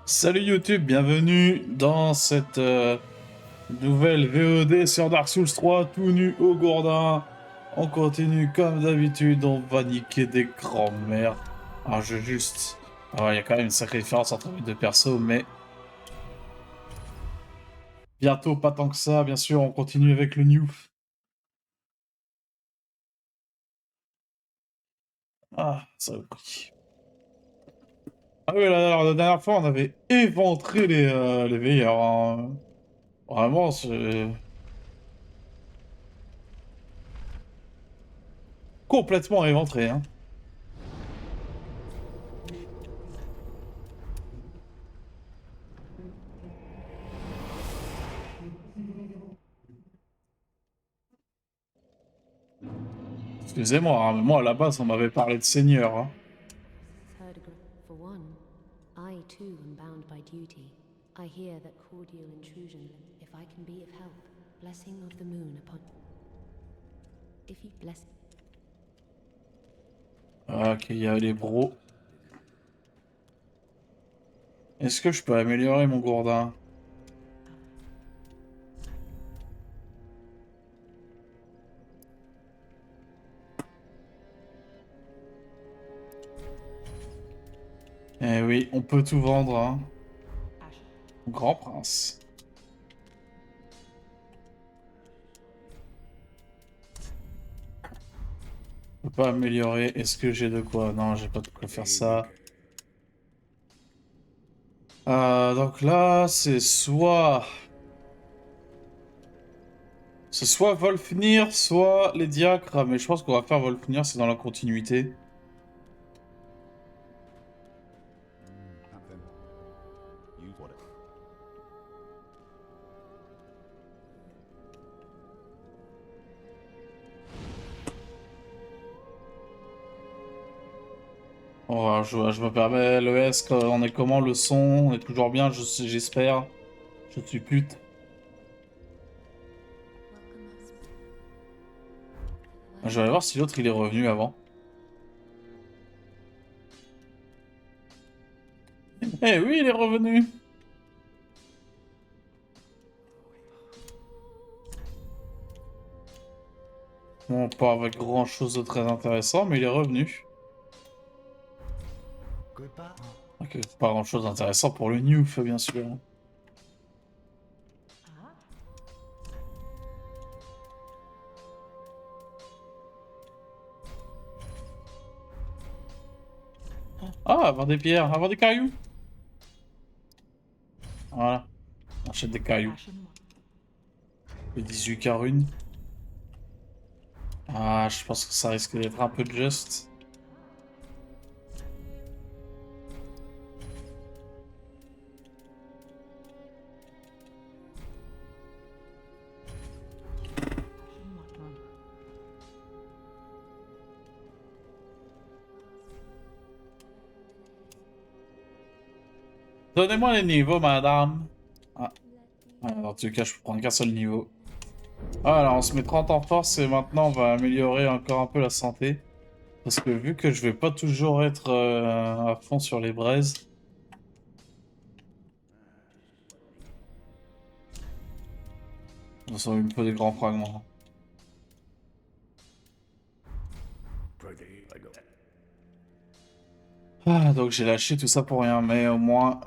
Salut YouTube, bienvenue dans cette nouvelle VOD sur Dark Souls 3, tout nu au gourdin. On continue comme d'habitude, on va niquer des grands-mères. Un jeu juste... Il y a quand même une sacrée différence entre les deux persos, mais... Bientôt, pas tant que ça, bien sûr, on continue avec le new. Ah, ça a pris. Ah oui, la dernière fois, on avait éventré les veilleurs, hein. Vraiment, c'est... Complètement éventré, hein. Excusez-moi, hein, mais moi, à la base, on m'avait parlé de seigneur, hein. For one, I too am bound by duty. I hear that cordial intrusion, if I can be of help, blessing of the moon upon... If you bless... Ok, il y a les bros. Est-ce que je peux améliorer mon gourdin? Eh oui, on peut tout vendre, hein. Grand prince. Je peux pas améliorer. Est-ce que j'ai de quoi? Non, j'ai pas de quoi faire ça. Donc là, c'est soit... C'est soit Volfnir, soit les diacres. Mais je pense qu'on va faire Volfnir, c'est dans la continuité. Oh, je me permets, le S, on est comment, le son? On est toujours bien, j'espère. Je suis pute. Je vais aller voir si l'autre il est revenu avant. Eh oui, il est revenu! Bon, pas avec grand chose de très intéressant, mais il est revenu. Ok, pas grand chose d'intéressant pour le new, bien sûr. Ah, avoir des pierres, avoir des cailloux. Voilà, on achète des cailloux. Et 18 carunes. Ah, je pense que ça risque d'être un peu juste. Donnez-moi les niveaux, madame. Ah, en tout cas, je peux prendre qu'un seul niveau. Voilà, on se met 30 en force et maintenant on va améliorer encore un peu la santé. Parce que vu que je vais pas toujours être à fond sur les braises, ça me faut des grands fragments. Ah, donc j'ai lâché tout ça pour rien, mais au moins...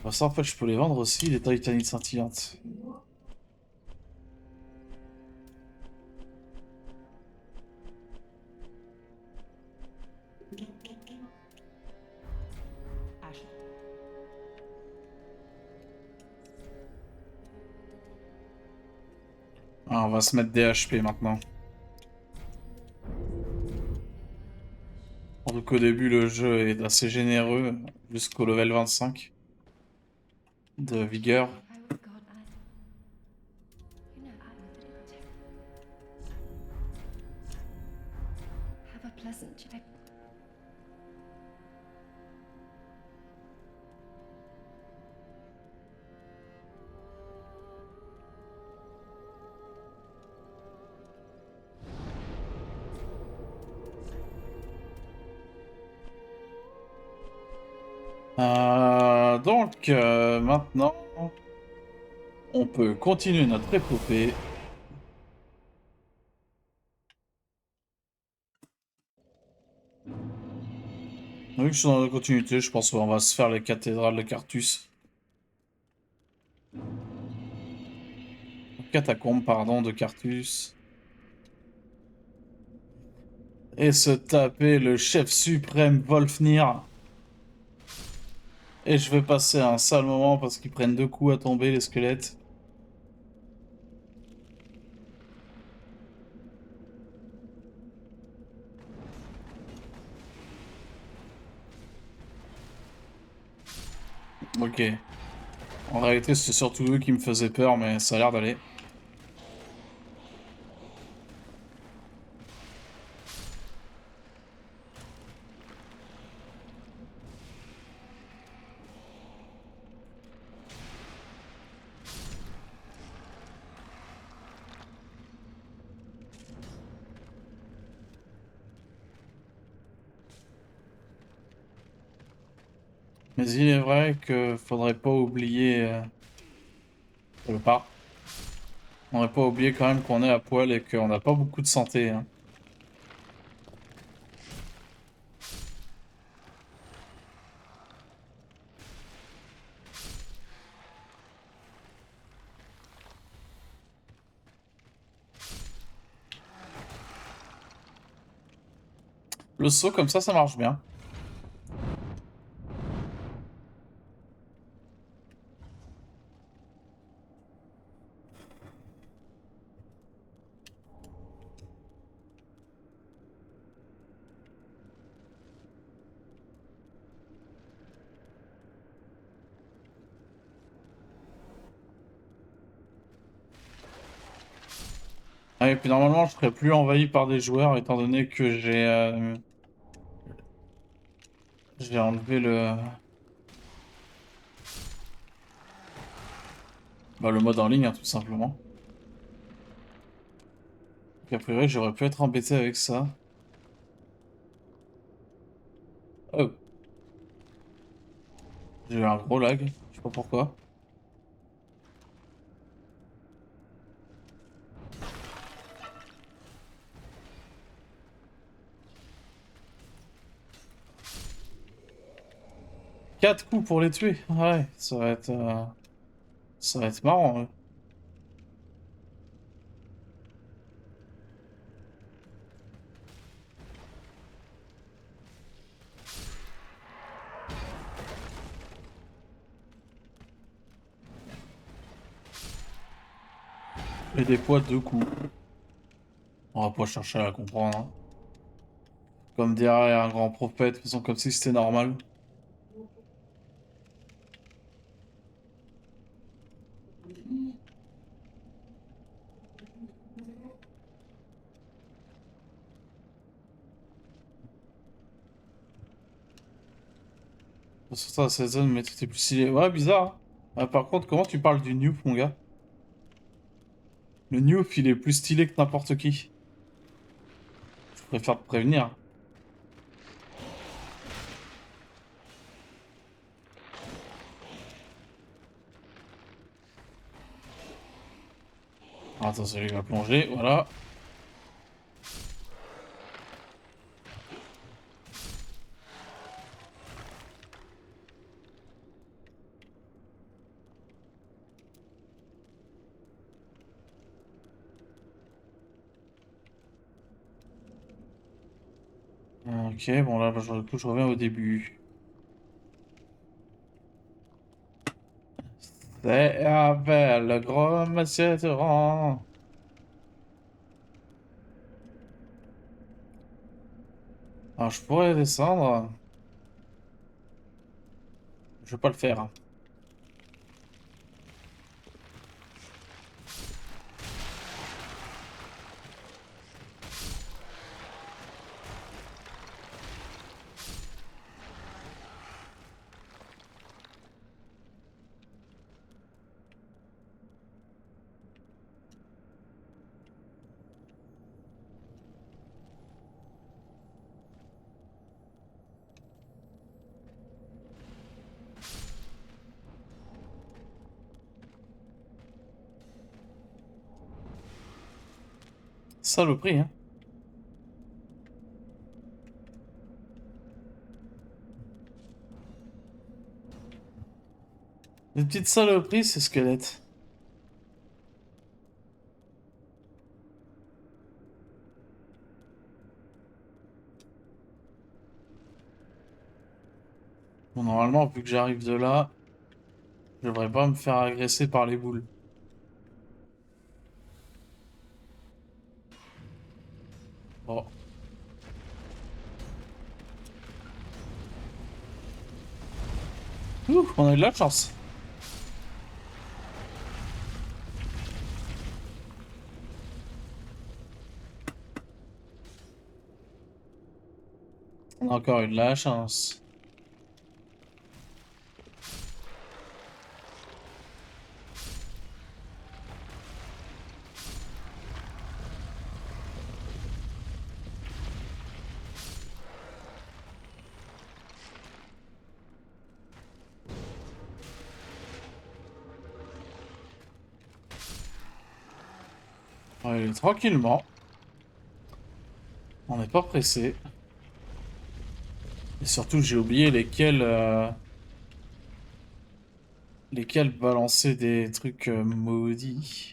Bah ça, en fait, je peux les vendre aussi, les titanites scintillantes. Ah, on va se mettre des HP maintenant. Donc au début, le jeu est assez généreux, jusqu'au level 25 de vigueur. Maintenant, on peut continuer notre épopée. Vu que je suis dans la continuité, je pense qu'on va se faire les cathédrales de Carthus. Catacombes, pardon, de Carthus. Et se taper le chef suprême Volfnir. Et je vais passer un sale moment parce qu'ils prennent 2 coups à tomber, les squelettes. Ok. En réalité, c'était surtout eux qui me faisaient peur, mais ça a l'air d'aller. Mais il est vrai que faudrait pas oublier... je veux pas. On aurait pas oublié quand même qu'on est à poil et qu'on n'a pas beaucoup de santé, hein. Le saut comme ça marche bien. Ah, et puis normalement, je serais plus envahi par des joueurs étant donné que j'ai enlevé le mode en ligne, hein, tout simplement. Donc, a priori, j'aurais pu être embêté avec ça. Oh, j'ai eu un gros lag, je sais pas pourquoi. Quatre coups pour les tuer. Ouais, ça va être marrant, ouais. Et des fois 2 coups. On va pas chercher à comprendre, hein. Comme dirait un grand prophète, faisons comme si c'était normal. Pour ça, cette zone, mais tout est plus stylé. Ouais, bizarre, hein. Par contre, comment tu parles du Newf, mon gars? Le Newf, il est plus stylé que n'importe qui. Je préfère te prévenir. Attention, il va plonger, voilà. Ok, bon là, du coup, je reviens au début. C'est avec le gros monsieur Durand. Alors, je pourrais descendre. Je vais pas le faire, hein. Saloperie, hein. Des petites saloperies, ces squelettes. Bon, normalement, vu que j'arrive de là, je devrais pas me faire agresser par les boules. Bon. Ouh, on a eu de la chance. On a encore eu de la chance. On va y aller tranquillement. On n'est pas pressé. Et surtout, j'ai oublié lesquels balancer des trucs maudits.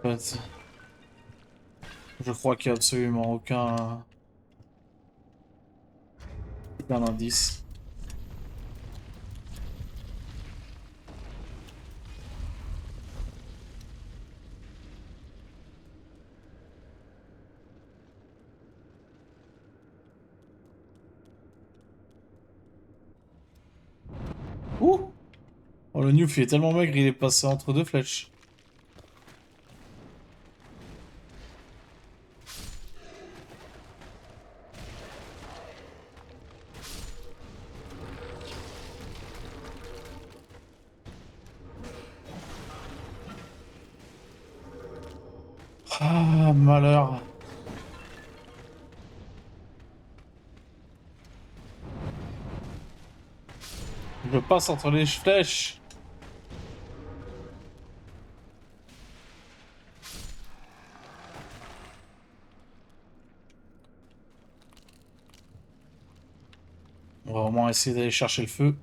En fait, je crois qu'il n'y a absolument aucun indice. Ouh! Oh, le Newf, il est tellement maigre, il est passé entre deux flèches. Ah, malheur. Je passe entre les flèches. On va au moins essayer d'aller chercher le feu.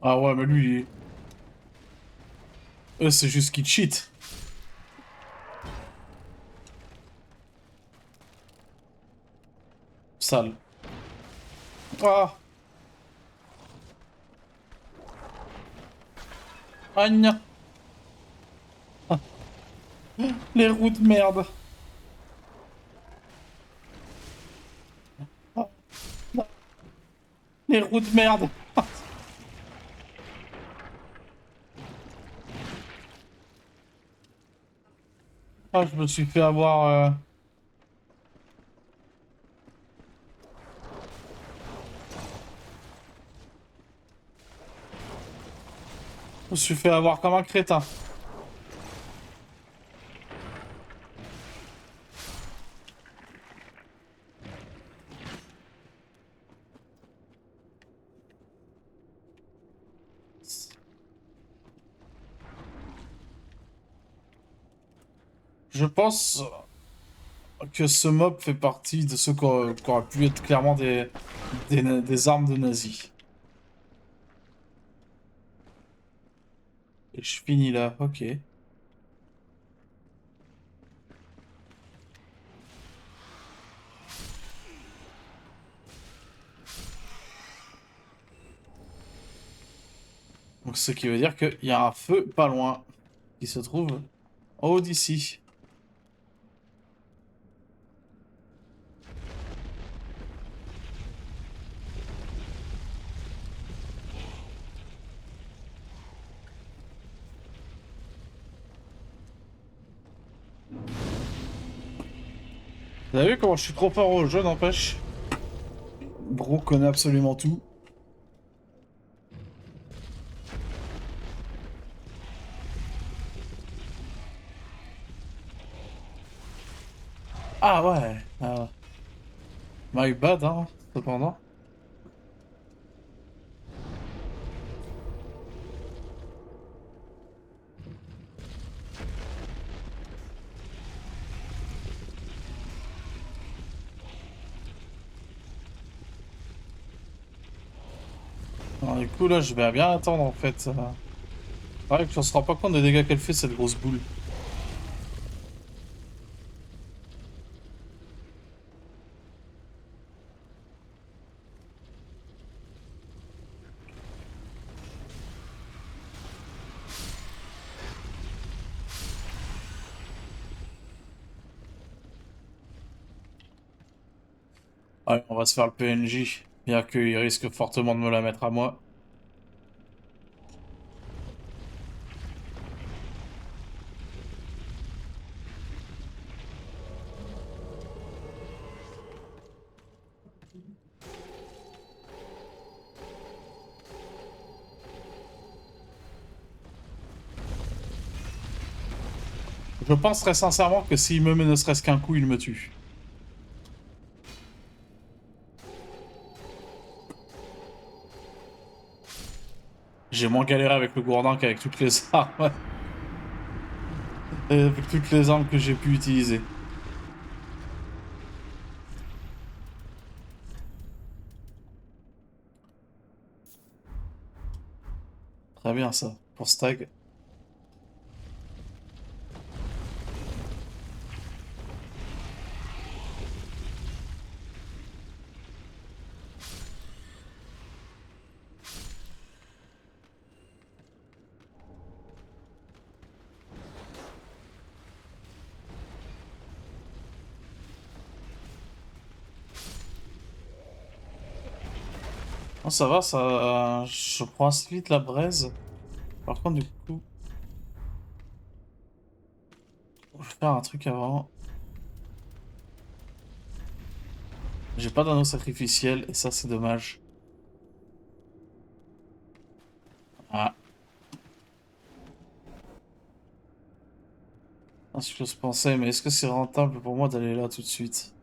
Ah ouais, mais lui, c'est juste qu'il cheat. Sale. Ah! Agne! Ah, les roues de merde. Ah, les roues de merde. Ah, je me suis fait avoir. Je me suis fait avoir comme un crétin. Je pense que ce mob fait partie de ceux qui auraient pu être clairement des armes de nazis. Et je finis là, ok. Donc ce qui veut dire qu'il y a un feu pas loin qui se trouve en haut d'ici. Vous avez vu comment je suis trop fort au jeu, n'empêche? Bro connaît absolument tout. Ah ouais. My bad, hein, cependant. Alors, du coup, là, je vais bien attendre, en fait. C'est vrai que on se rend pas compte des dégâts qu'elle fait, cette grosse boule. Allez, on va se faire le PNJ, bien qu'il risque fortement de me la mettre à moi. Je pense très sincèrement que s'il me met ne serait-ce qu'un coup, il me tue. J'ai moins galéré avec le gourdin qu'avec toutes les armes. Et avec toutes les armes que j'ai pu utiliser. Très bien ça, pour Stag. Oh, ça va, ça... je prends assez vite la braise. Par contre, du coup, je vais faire un truc avant. J'ai pas d'anneau sacrificiel, et ça, c'est dommage. Ah, c'est ce que je pensais, mais est-ce que c'est rentable pour moi d'aller là tout de suite?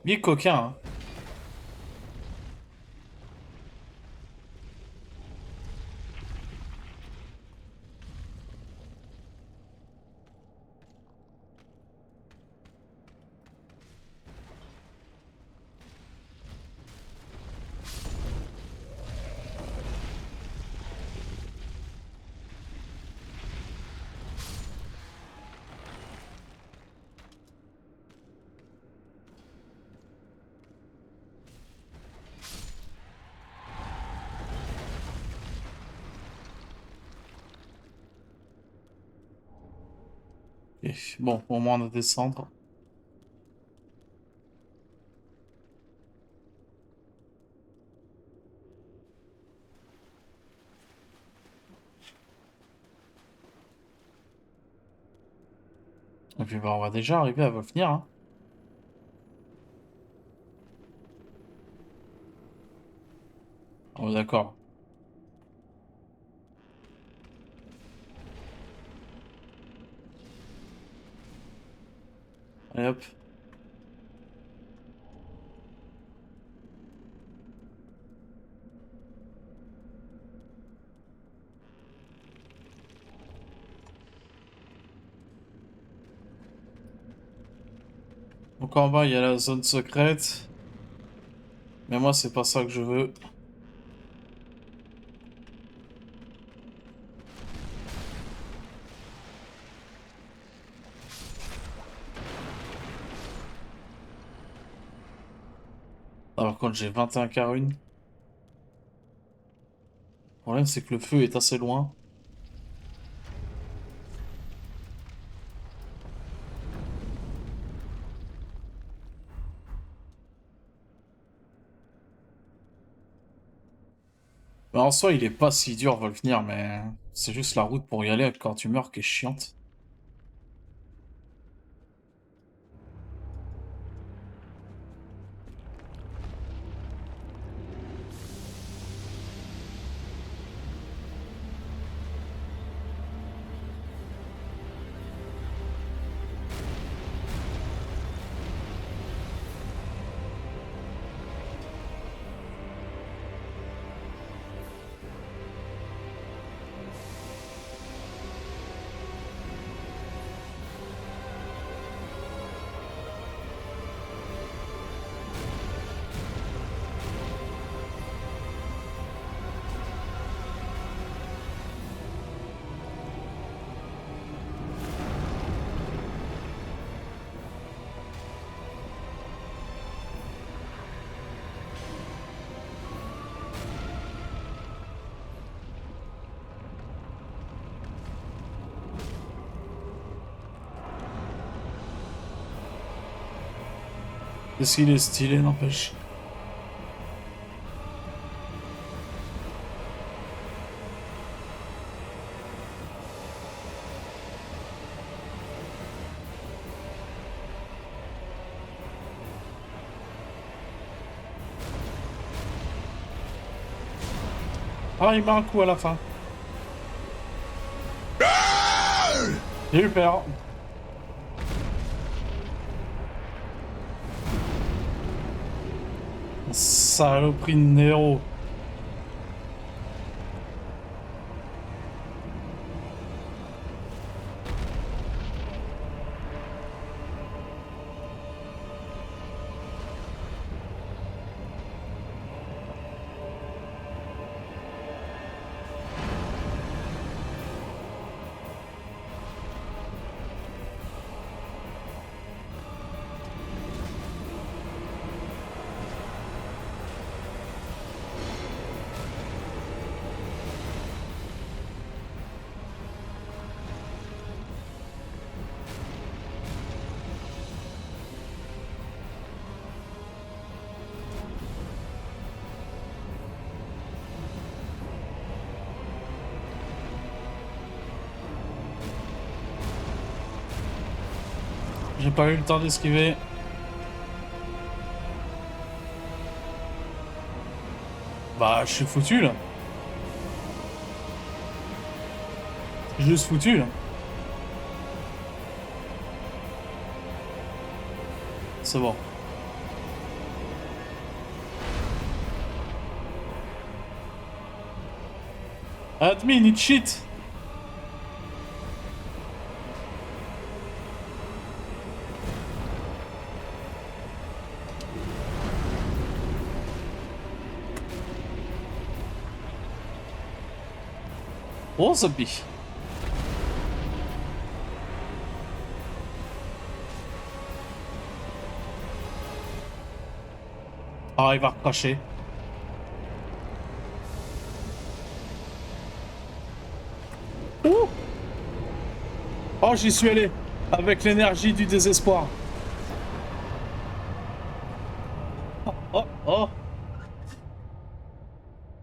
Bien coquin, hein. Et bon, au moins on va descendre. Et puis bah, on va déjà arriver à Volfnir, hein. Oh, d'accord. Allez hop. Donc en bas, il y a la zone secrète. Mais moi, c'est pas ça que je veux. par contre, j'ai 21 carunes. Le problème, c'est que le feu est assez loin. Mais en soi, il est pas si dur, Volknir, mais c'est juste la route pour y aller quand tu meurs qui est chiante. Qu'est-ce qu'il est stylé, n'empêche. Ah, il met un coup à la fin. J'ai eu peur. Saloperie de Nero. J'ai pas eu le temps d'esquiver. Bah, je suis foutu, là. Juste foutu, là. C'est bon. Admin, it shit. Oh, ça pique. Ah, il va recracher. Ouh. Oh, j'y suis allé. Avec l'énergie du désespoir. Oh, oh, oh.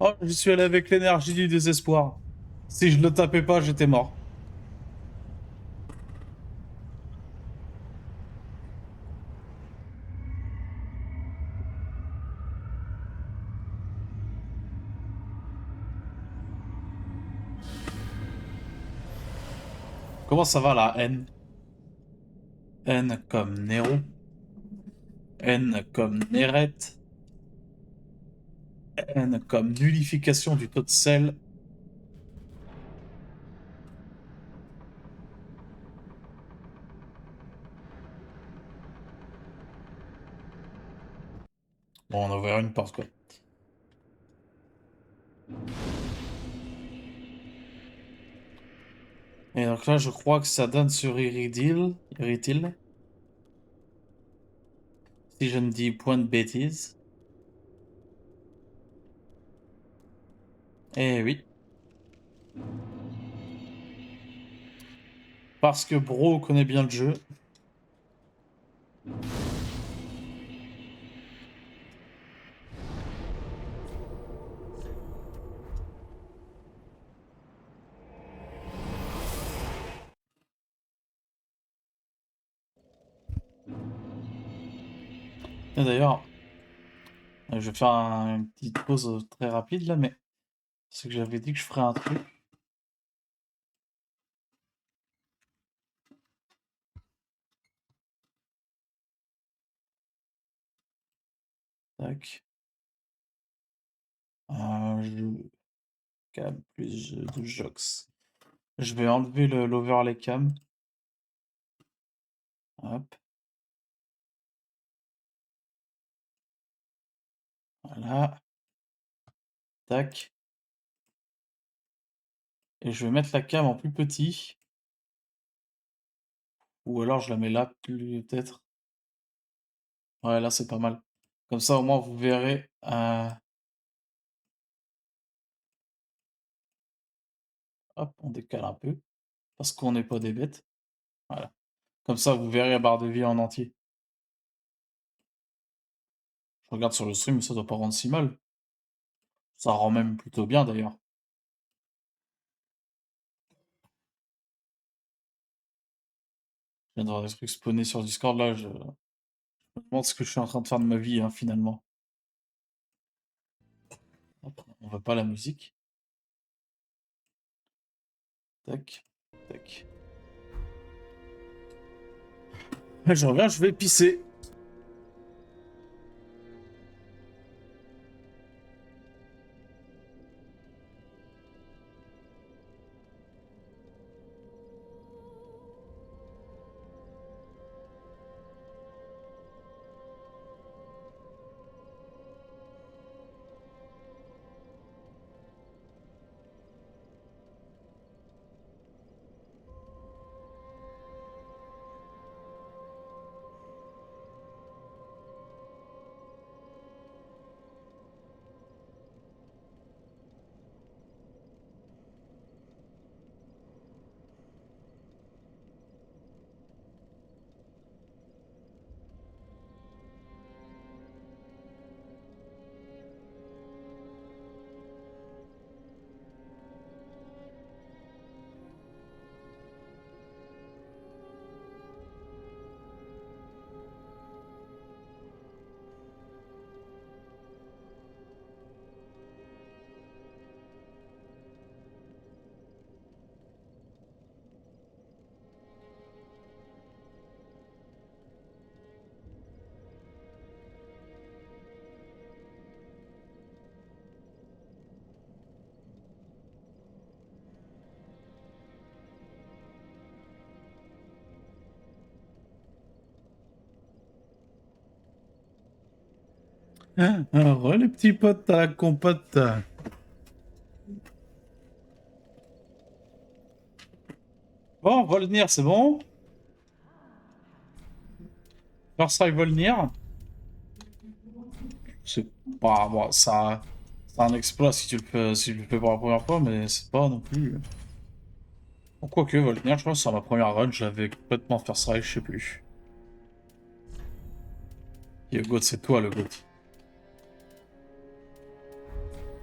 Oh, j'y suis allé avec l'énergie du désespoir. Si je le tapais pas, j'étais mort. Comment ça va, la haine? N comme Nero. N comme Néret. N comme nullification du taux de sel. Bon, on a ouvert une porte, quoi. Et donc là, je crois que ça donne sur Iridil. Iridil. Si je ne dis point de bêtises. Eh oui. Parce que Bro connaît bien le jeu. Et d'ailleurs, je vais faire une petite pause très rapide là, mais c'est que j'avais dit que je ferais un truc. Tac. Cam plus jeu de Jox. Je vais enlever l'overlay cam. Hop, voilà. Tac. Et je vais mettre la cam en plus petit. Ou alors je la mets là, peut-être. Ouais, là c'est pas mal. Comme ça au moins vous verrez. Hop, on décale un peu. Parce qu'on n'est pas des bêtes. Voilà. Comme ça vous verrez la barre de vie en entier. Je regarde sur le stream, mais ça doit pas rendre si mal. Ça rend même plutôt bien d'ailleurs. Je viens de voir des trucs spawnés sur Discord là, je me demande ce que je suis en train de faire de ma vie, hein, finalement. Hop, on veut pas la musique. Tac, tac. Je reviens, je vais pisser. Re les petits potes à la compote. Bon, Volnir, c'est bon. Versailles Volnir. C'est pas bon, ça. C'est un exploit si tu le fais, si tu le fais pour la première fois, mais c'est pas non plus. Bon, quoique, Volnir, je pense que sur ma première run, j'avais complètement Versailles, je sais plus. Et GOAT, c'est toi le GOAT.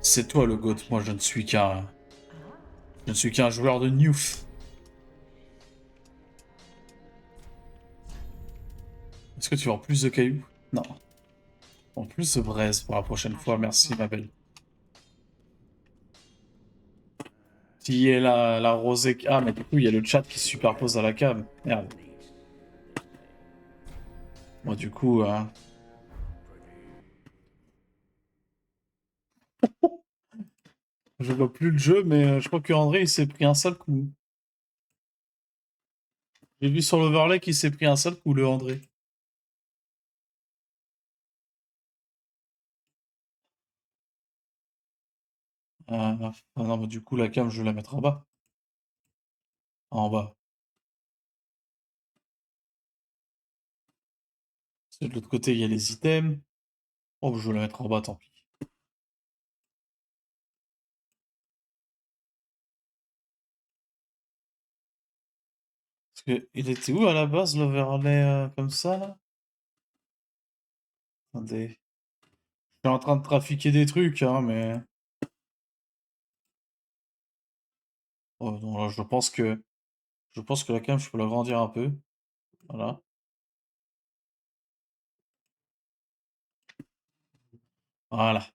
C'est toi le GOAT, moi je ne suis qu'un. Je ne suis qu'un joueur de Newf. Est-ce que tu vends plus de cailloux? Non. En plus de braise pour la prochaine fois, merci ma belle. Qui est la rosée. Ah, mais du coup, il y a le chat qui se superpose à la cam. Merde. Moi, du coup, je vois plus le jeu, mais je crois que André, il s'est pris un seul coup. J'ai vu sur l'overlay qu'il s'est pris un seul coup, le André. Ah non, mais du coup, la cam, je vais la mettre en bas. En bas. Parce que de l'autre côté, il y a les items. Oh, je vais la mettre en bas, tant pis. Il était où à la base l'overlay comme ça là? Attendez. Je suis en train de trafiquer des trucs, hein, mais. Oh, non, là, je pense que la cam, je peux l'agrandir un peu. Voilà. Voilà.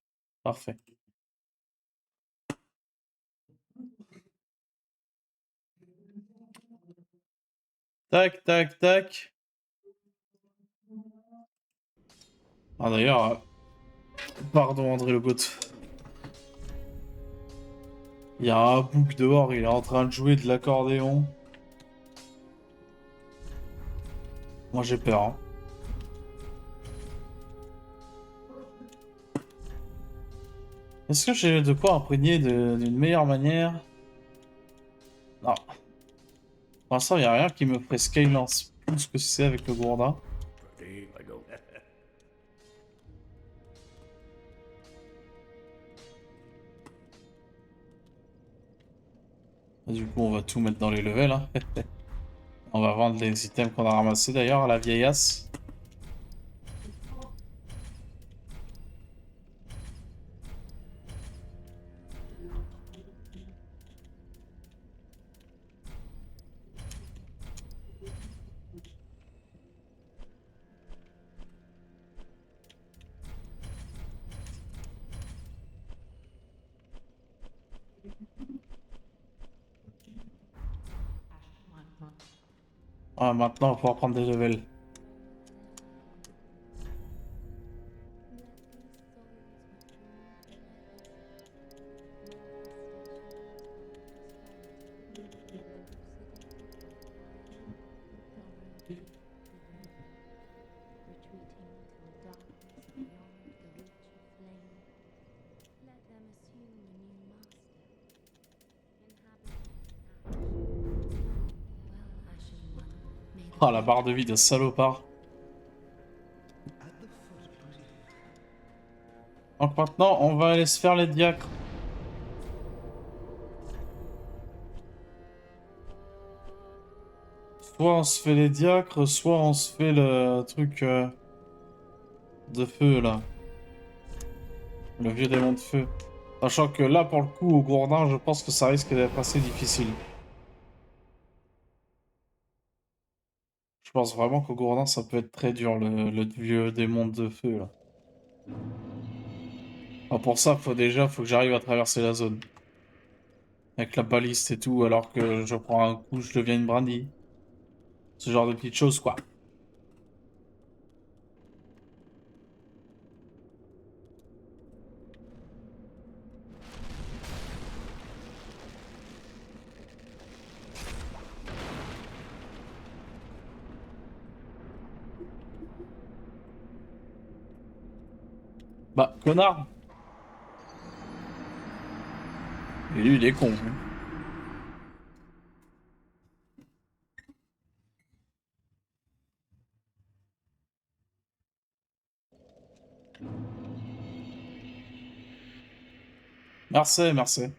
Parfait. Tac, tac, tac. Ah d'ailleurs, pardon André Le Goat. Il y a un bouc dehors, il est en train de jouer de l'accordéon. Moi j'ai peur, hein. Est-ce que j'ai de quoi imprégner d'une meilleure manière? Non. Pour l'instant, il n'y a rien qui me ferait Skylance plus que c'est avec le gourdin. Du coup, on va tout mettre dans les levels, hein. On va vendre les items qu'on a ramassés d'ailleurs à la vieilleisse. Ah, maintenant, on va pouvoir prendre des levels. Ah, la barre de vie de salopard. Donc maintenant, on va aller se faire les diacres. Soit on se fait les diacres, soit on se fait le truc de feu, là. Le vieux démon de feu. Sachant que là, pour le coup, au gourdin, je pense que ça risque d'être assez difficile. Je pense vraiment qu'au gourdin, ça peut être très dur, le vieux démon de feu, là. Ah, pour ça, faut que j'arrive à traverser la zone. Avec la baliste et tout, alors que je prends un coup, je deviens une brandy. Ce genre de petites choses, quoi. Bah, connard! Et lui, il est con, hein. Merci, merci.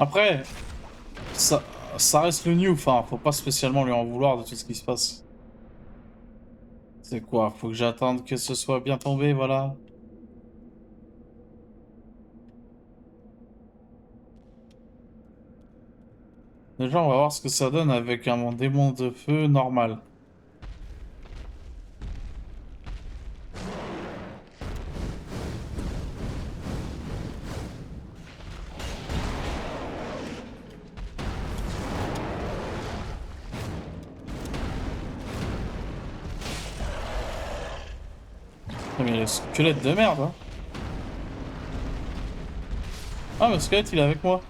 Après, ça, ça reste le new, enfin, faut pas spécialement lui en vouloir de tout ce qui se passe. C'est quoi? Faut que j'attende que ce soit bien tombé, voilà. Déjà, on va voir ce que ça donne avec un démon de feu normal. Ah, mais le squelette de merde, hein. Ah, le squelette, il est avec moi.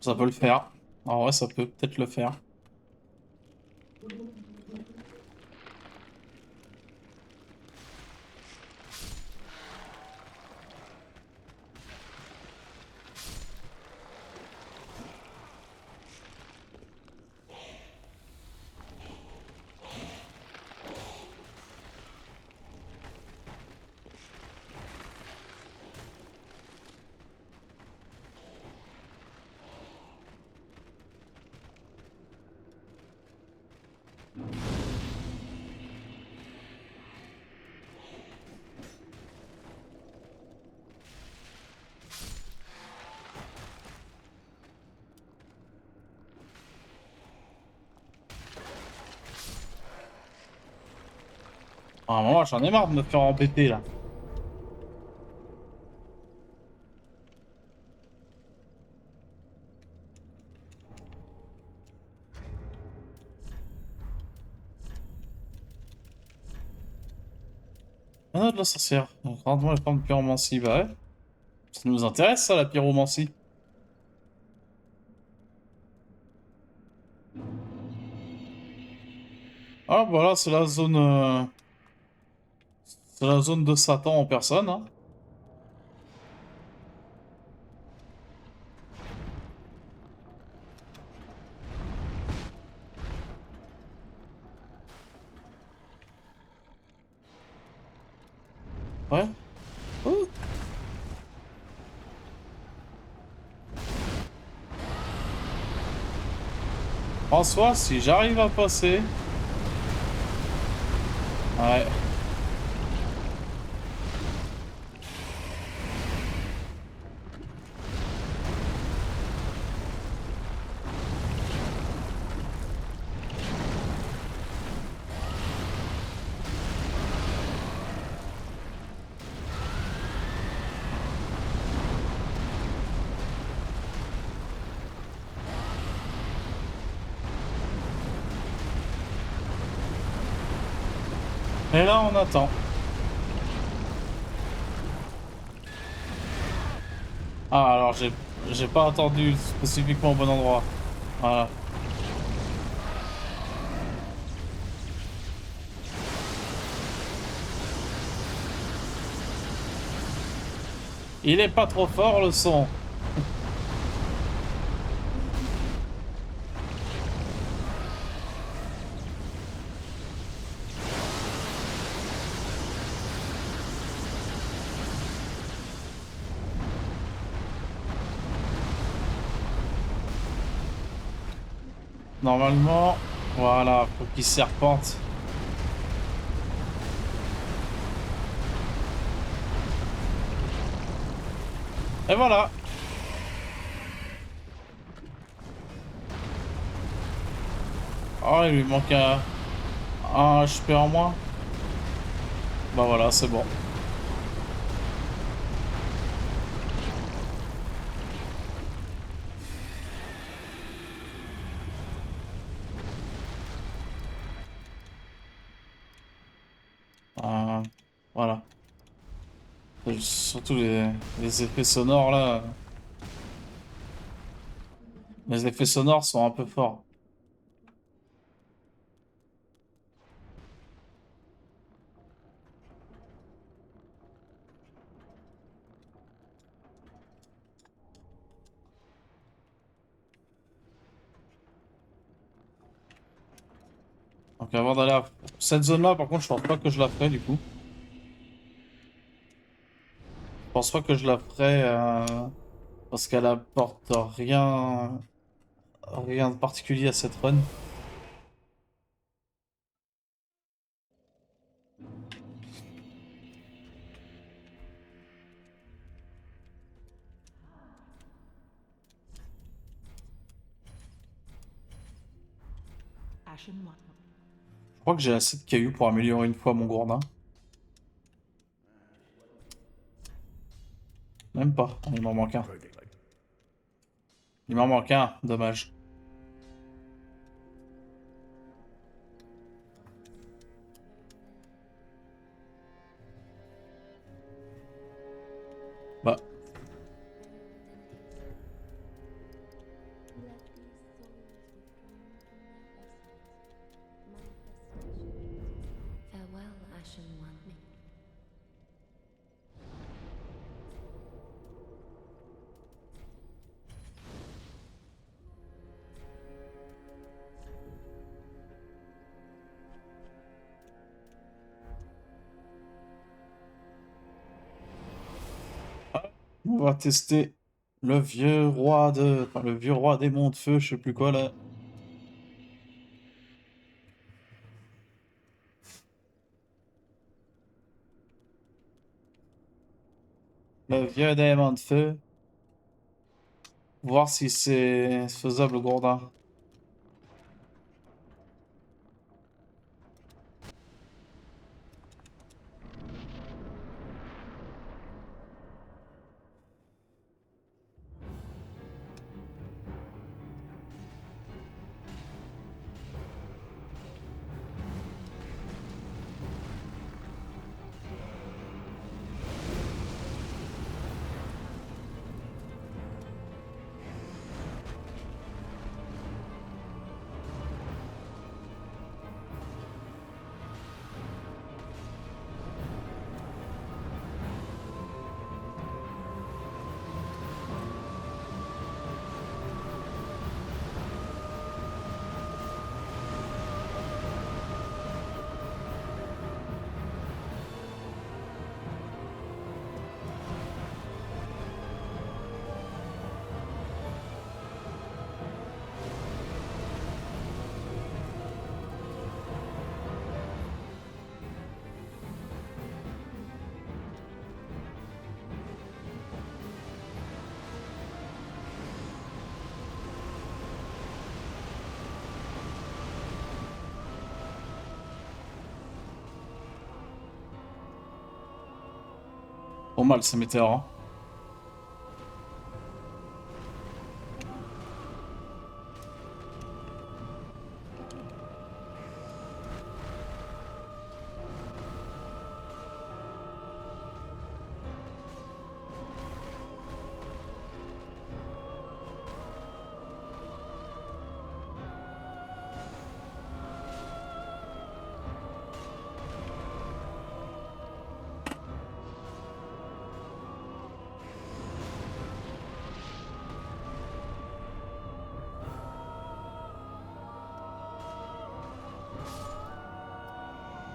Ça peut le faire. En vrai, ça peut peut-être le faire. À un moment, j'en ai marre de me faire embêter là. Ah, de la sorcière. Rends-moi les formes de pyromancie. Bah ouais. Ça nous intéresse ça, la pyromancie. Ah, voilà, c'est la zone. C'est la zone de Satan en personne, hein. Ouais. Ouh. En soi, si j'arrive à passer. Ouais. Et là, on attend. Ah, alors j'ai pas attendu spécifiquement au bon endroit. Voilà. Il est pas trop fort le son. Normalement, voilà, faut qu'il serpente. Et voilà. Oh, il lui manque un HP en moins. Bah voilà, c'est bon. Euh, voilà. Surtout les effets sonores là. Les effets sonores sont un peu forts. Donc avant d'aller à cette zone-là, par contre, je pense pas que je la ferai du coup. Je pense pas que je la ferai parce qu'elle apporte rien de particulier à cette run. Ashen One. Je crois que j'ai assez de cailloux pour améliorer une fois mon gourdin. Même pas. Il m'en manque un. Il m'en manque un. Dommage. Bah. On va tester le vieux roi de... Enfin, le vieux roi des monts de feu, je sais plus quoi, là. Le vieux démon de feu. Voir si c'est faisable au Gourdin. Pas mal, ce météore, hein.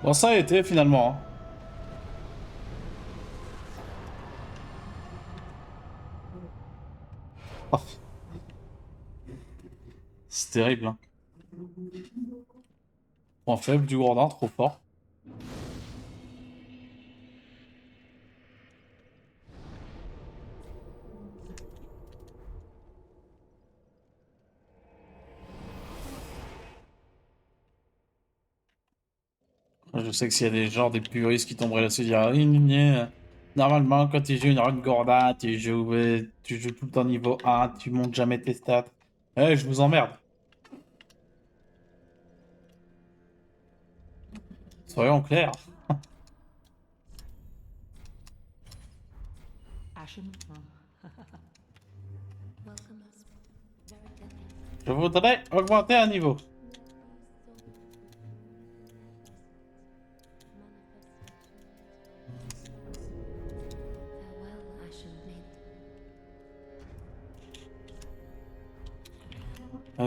Bon, ça a été, finalement, hein. Oh, c'est terrible, hein. Point faible du Gourdin, trop fort. Je sais que s'il y a des gens, des puristes qui tomberaient là-dessus, dire normalement, quand tu joues une run Gourdin, tu joues tout le temps niveau 1, tu montes jamais tes stats. Eh, je vous emmerde. Soyons clairs. Ashen? Welcome us. Very deadly. Je voudrais augmenter un niveau. Farewell, Ashen Maid.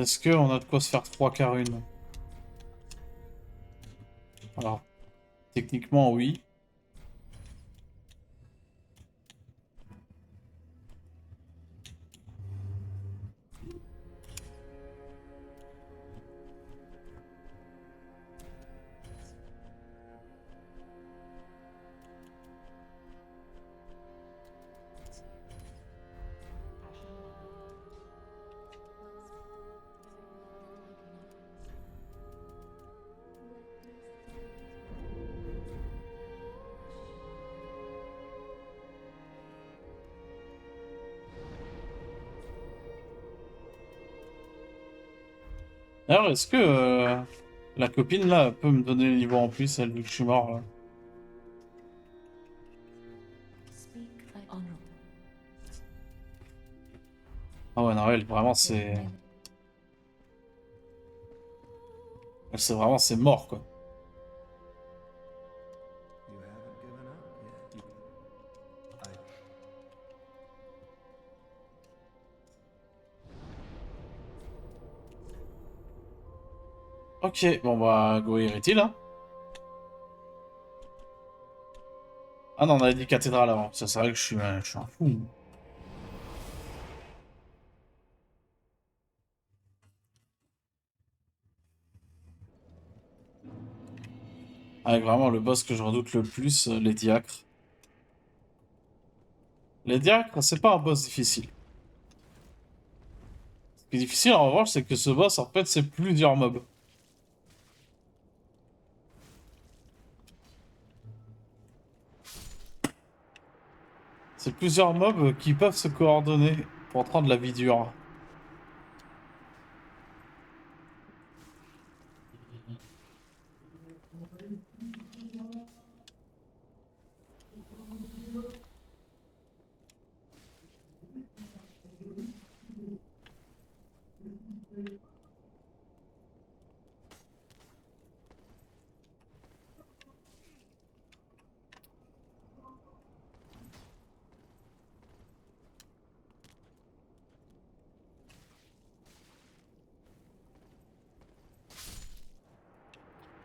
Est-ce qu'on a de quoi se faire 3 carunes? Alors, techniquement, oui. Alors, est-ce que la copine là peut me donner le niveau en plus, elle, vu que je suis mort là? Speak thy honor. Ah ouais, non, elle, vraiment, c'est. Elle, c'est vraiment, c'est mort quoi. You haven't given up yet. Ok, bon bah, go est-il, hein? Ah non, on avait dit cathédrale avant. Ça, c'est vrai que je suis un fou. Avec vraiment le boss que je redoute le plus, les diacres. Les diacres, c'est pas un boss difficile. Ce qui est difficile en revanche, c'est que ce boss, en fait, c'est plusieurs mobs. C'est plusieurs mobs qui peuvent se coordonner pour prendre la vie dure.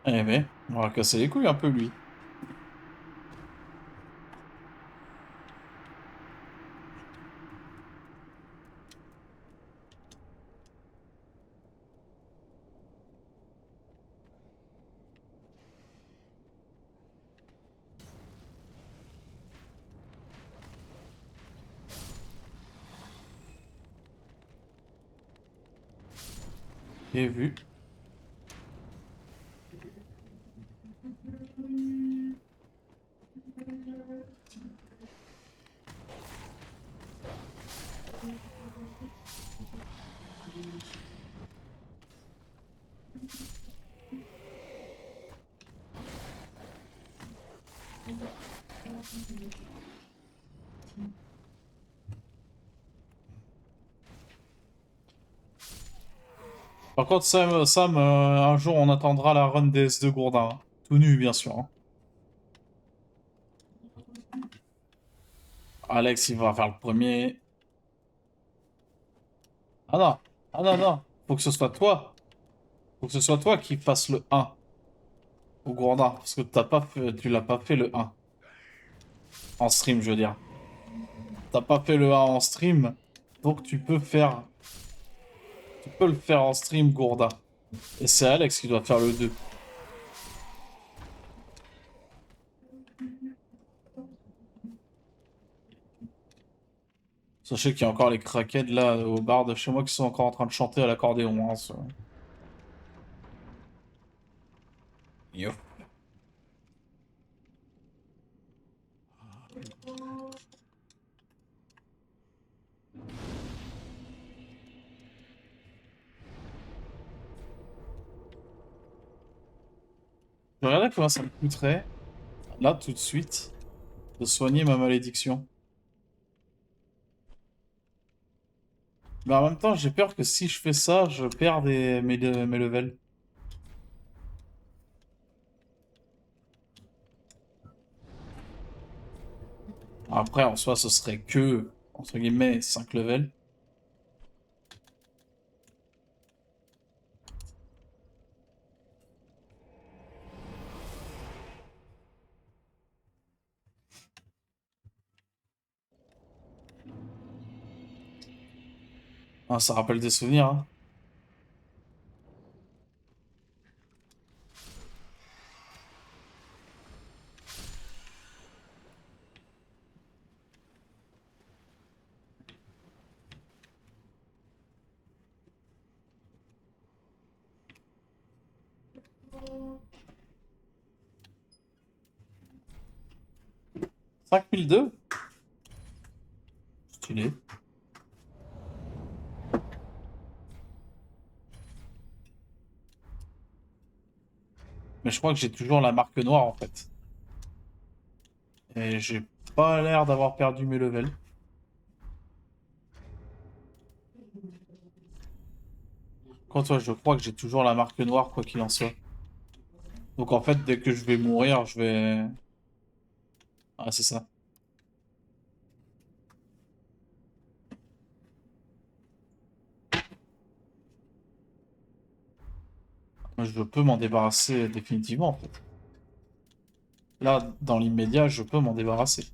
Eh ben, on va casser les couilles un peu, lui. Et vu. Par contre, Sam, un jour, on attendra la run des S2 Gourdin. Hein. Tout nu, bien sûr. Hein. Alex, il va faire le premier. Ah non, ah non, non. Faut que ce soit toi. Faut que ce soit toi qui fasse le 1 au Gourdin. Parce que tu l'as pas fait le 1. En stream, je veux dire. T'as pas fait le 1 en stream. Donc tu peux le faire en stream, Gourdin. Et c'est Alex qui doit faire le 2. Sachez qu'il y a encore les craquettes là au bar de chez moi qui sont encore en train de chanter à l'accordéon. Hein, Yo. Je regardais comment ça me coûterait, là tout de suite, de soigner ma malédiction. Mais en même temps, j'ai peur que si je fais ça, je perds mes levels. Après, en soi, ce serait que, entre guillemets, 5 levels. Ah, ça rappelle des souvenirs, hein. 5002? Stylé. Mais je crois que j'ai toujours la marque noire, en fait. Et j'ai pas l'air d'avoir perdu mes levels. Quand toi, je crois que j'ai toujours la marque noire, quoi qu'il en soit. Donc en fait, dès que je vais mourir, je vais... Ah, c'est ça. Moi, je peux m'en débarrasser définitivement, en fait. Là, dans l'immédiat, je peux m'en débarrasser.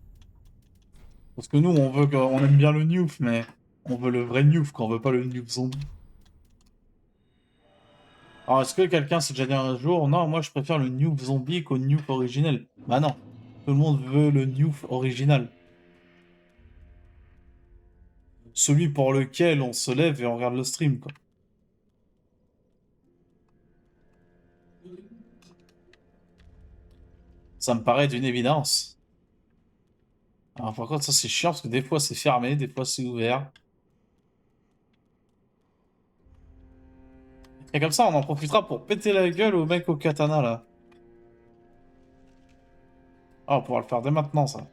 Parce que nous, on aime bien le Newf, mais on veut le vrai Newf, quoi. On veut pas le Newf zombie. Alors, est-ce que quelqu'un s'est déjà dit un jour, non, moi je préfère le Newf zombie qu'au Newf originel? Bah non. Tout le monde veut le Newf original. Celui pour lequel on se lève et on regarde le stream, quoi. Ça me paraît d'une évidence. Alors par contre, ça c'est chiant parce que des fois c'est fermé, des fois c'est ouvert. Et comme ça, on en profitera pour péter la gueule au mec au katana, là. Ah, on pourra le faire dès maintenant, ça.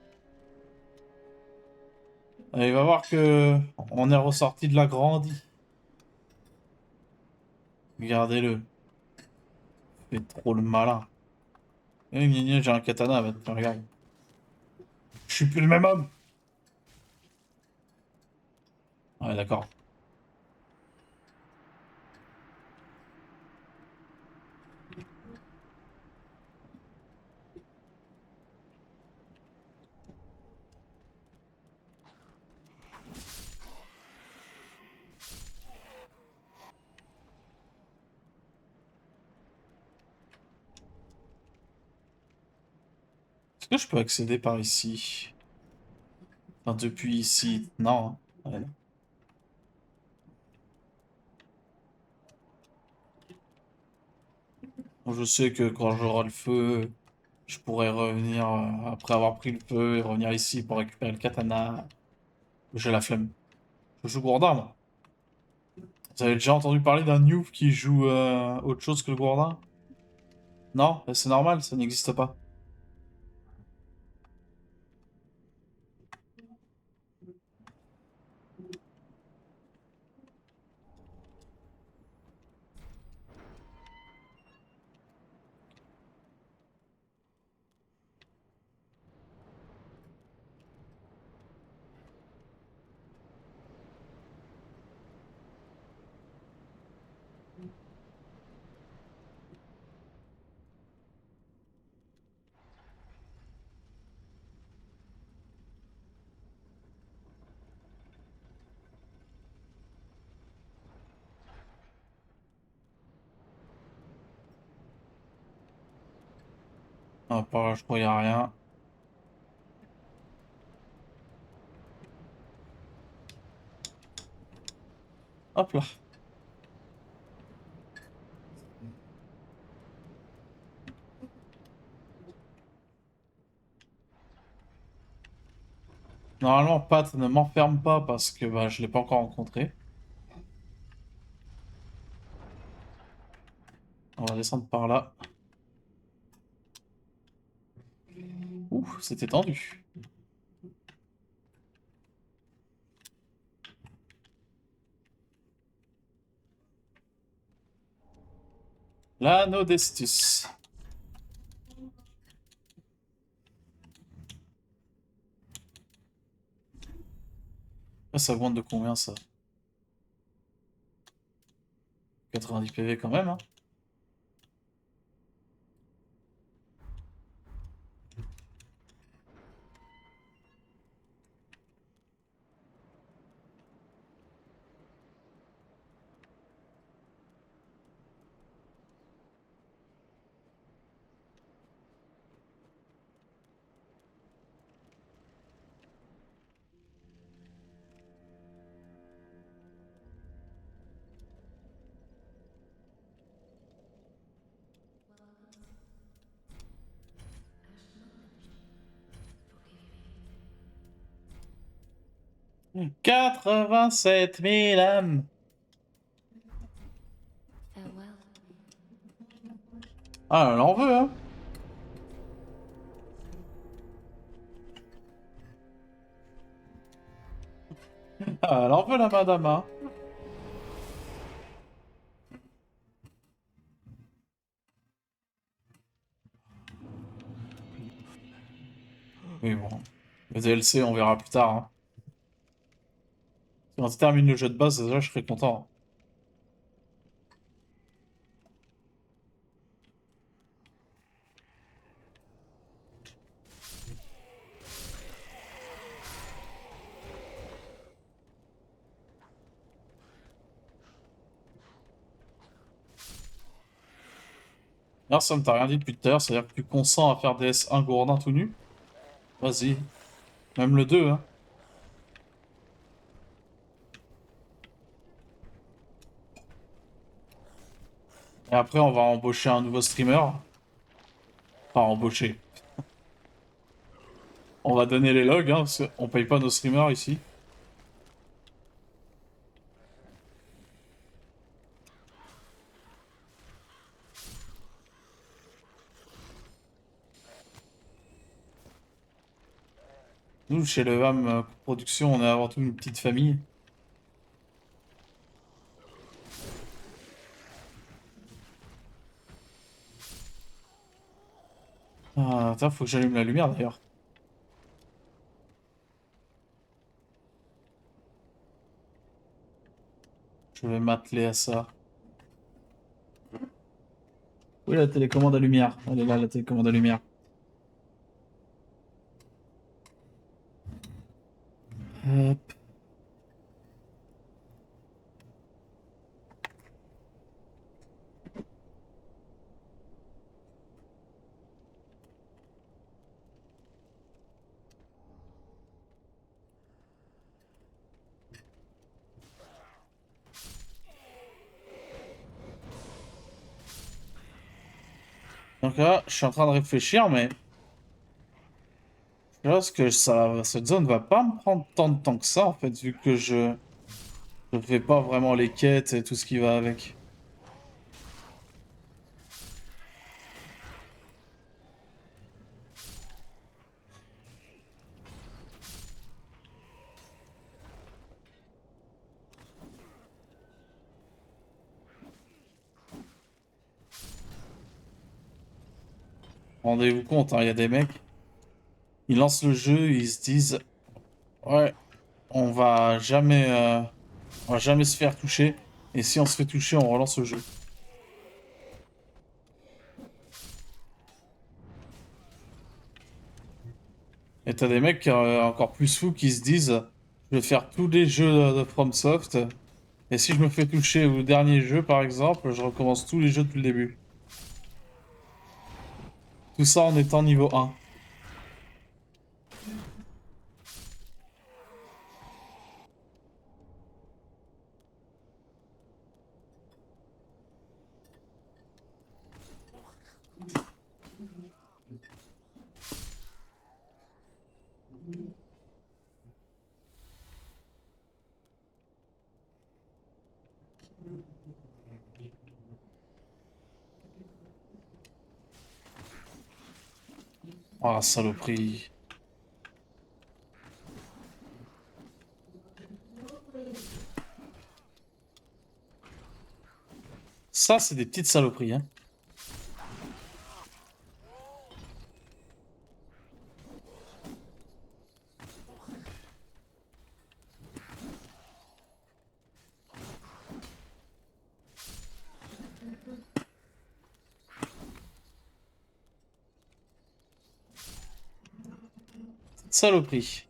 Et il va voir que on est ressorti de la grandie. Regardez-le. Il fait trop le malin. Eh, gna gna, j'ai un katana, maintenant, regarde. Je suis plus le même homme. Ouais, d'accord. Est-ce que je peux accéder par ici? Enfin, depuis ici. Non, hein. Ouais, non. Bon, je sais que quand j'aurai le feu, je pourrai revenir après avoir pris le feu et revenir ici pour récupérer le katana. J'ai la flemme. Je joue Gourdin, moi. Vous avez déjà entendu parler d'un noob qui joue autre chose que le Gourdin? Non? C'est normal, ça n'existe pas. Ah, par là, je crois qu'il n'y a rien. Hop là. Normalement, Pat ne m'enferme pas parce que bah, je l'ai pas encore rencontré. On va descendre par là. Ouh, c'était tendu. L'anneau d'Estus. Ah, ça augmente de combien ça? 90 PV quand même, hein. Forgive me. 87 000 âmes. Farewell. Ah, elle en veut, hein. Ah, elle en veut, la madame, hein. Mais bon. Le DLC, on verra plus tard, hein. Si on termine le jeu de base, déjà, je serai content. Alors, ça me t'a rien dit depuis tout à l'heure, c'est-à-dire que tu consens à faire DS1 Gourdin tout nu? Vas-y. Même le 2, hein. Et après, on va embaucher un nouveau streamer. Enfin, embaucher. On va donner les logs, hein, parce qu'on paye pas nos streamers ici. Nous, chez le VAM Production, on est avant tout une petite famille. Ah, attends, faut que j'allume la lumière d'ailleurs. Je vais m'atteler à ça. Oui, la télécommande à lumière. Elle est là, la télécommande à lumière. Hop. Donc là, je suis en train de réfléchir, mais je pense que cette zone va pas me prendre tant de temps que ça, en fait, vu que je fais pas vraiment les quêtes et tout ce qui va avec. Rendez-vous compte, hein, il y a des mecs, ils lancent le jeu, ils se disent, ouais, on va jamais se faire toucher, et si on se fait toucher, on relance le jeu. Et t'as des mecs encore plus fous qui se disent, je vais faire tous les jeux de FromSoft, et si je me fais toucher au dernier jeu, par exemple, je recommence tous les jeux depuis le début. Tout ça en étant niveau 1. Ah, saloperie. Ça, c'est des petites saloperies, hein. Saloperie.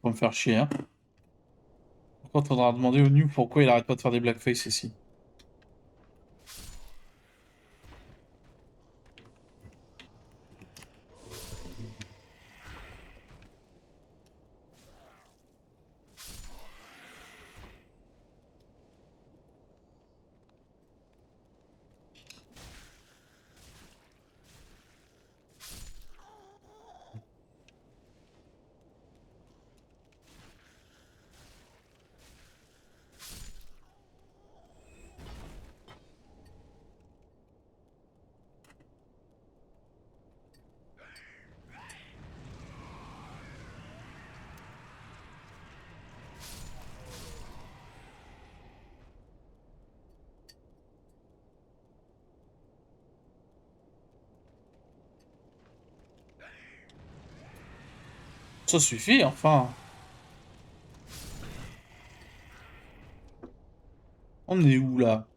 Faut me faire chier, hein. Par contre, faudra demander au nu pourquoi il arrête pas de faire des blackface ici. Ça suffit, enfin. On est où, là?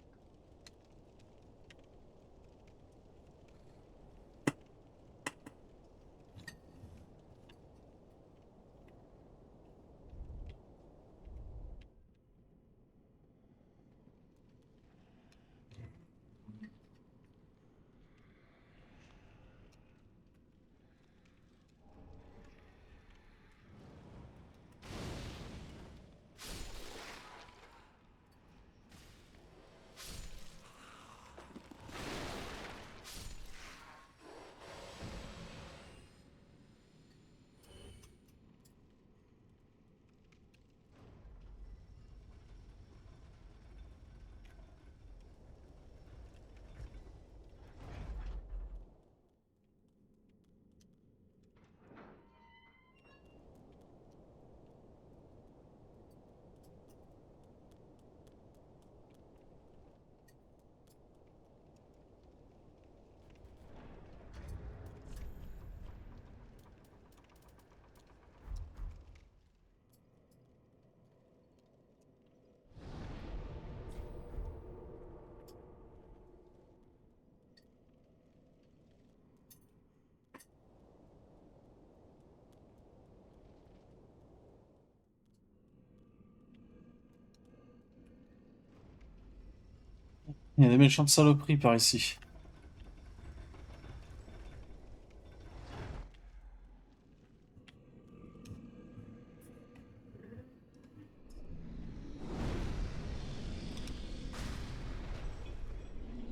Il y a des méchantes saloperies par ici.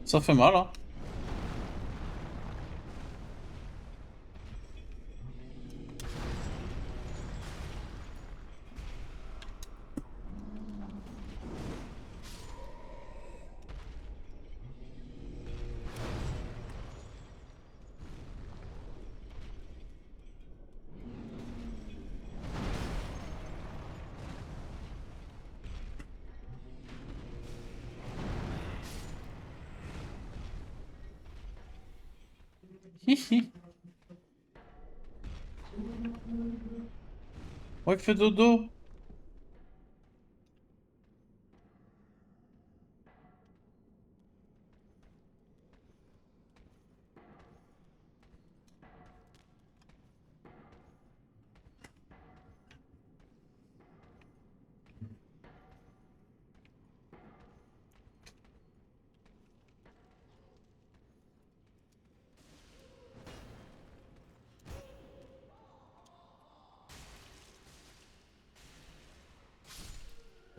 Ça fait mal, hein. Hihi. Ouais, fait dodo.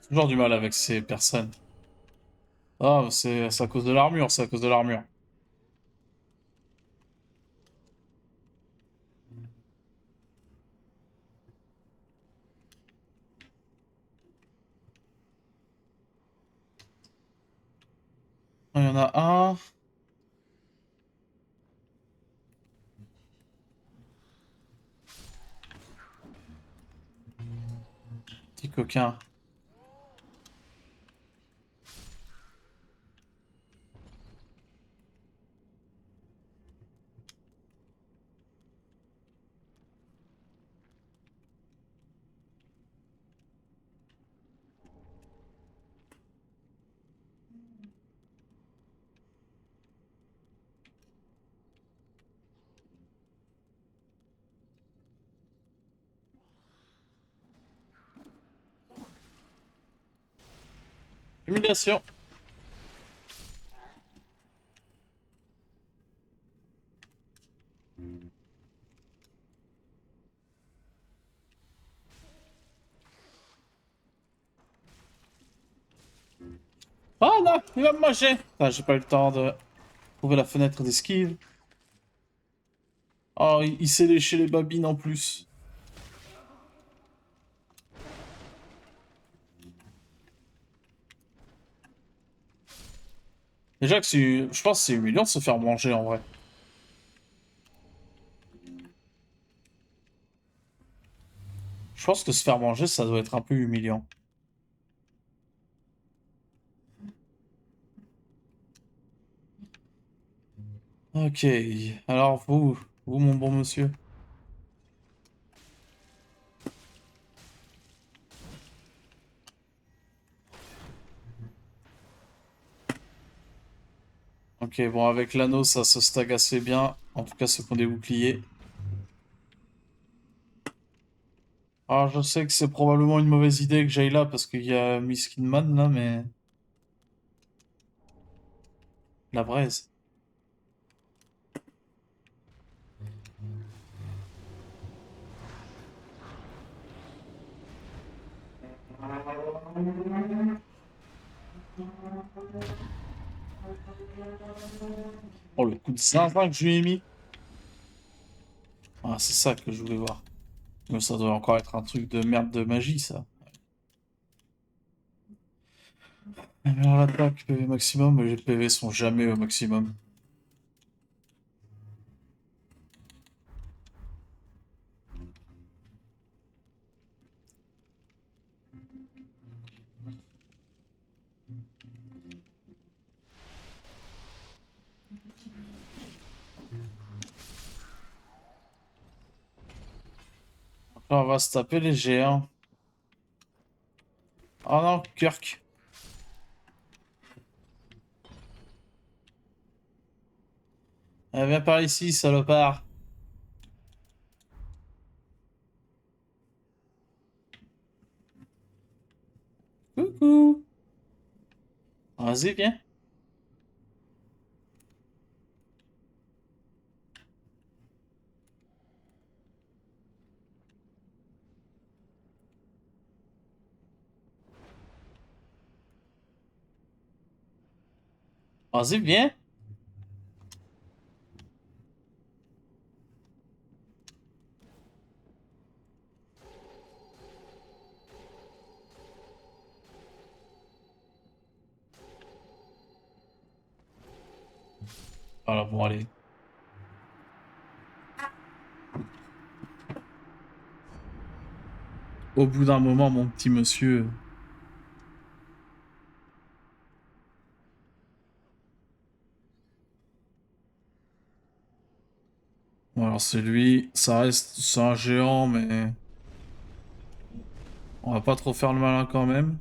Toujours du mal avec ces personnes. Ah, c'est à cause de l'armure, c'est à cause de l'armure. Il y en a un. Petit coquin. Humiliation. Ah non, il va me manger. Ah, j'ai pas eu le temps de trouver la fenêtre d'esquive. Oh, il s'est léché les babines en plus. Déjà que je pense que c'est humiliant de se faire manger en vrai. Je pense que se faire manger, ça doit être un peu humiliant. Ok, alors vous mon bon monsieur. Ok, bon, avec l'anneau, ça se stack assez bien. En tout cas, ceux qui ont des boucliers. Alors, je sais que c'est probablement une mauvaise idée que j'aille là parce qu'il y a Miss Kidman là, mais... La braise. Oh, le coup de zinzin que je lui ai mis. Ah, c'est ça que je voulais voir. Mais ça doit encore être un truc de merde de magie, ça. Alors, l'attaque, PV maximum, mais les PV sont jamais au maximum. Donc là, on va se taper les géants. Oh non, Kirk. Viens par ici, salopard. Coucou. Vas-y, viens. Vas-y, viens. Voilà, bon, allez. Au bout d'un moment, mon petit monsieur. Bon, alors c'est lui, ça reste, c'est un géant, mais on va pas trop faire le malin quand même.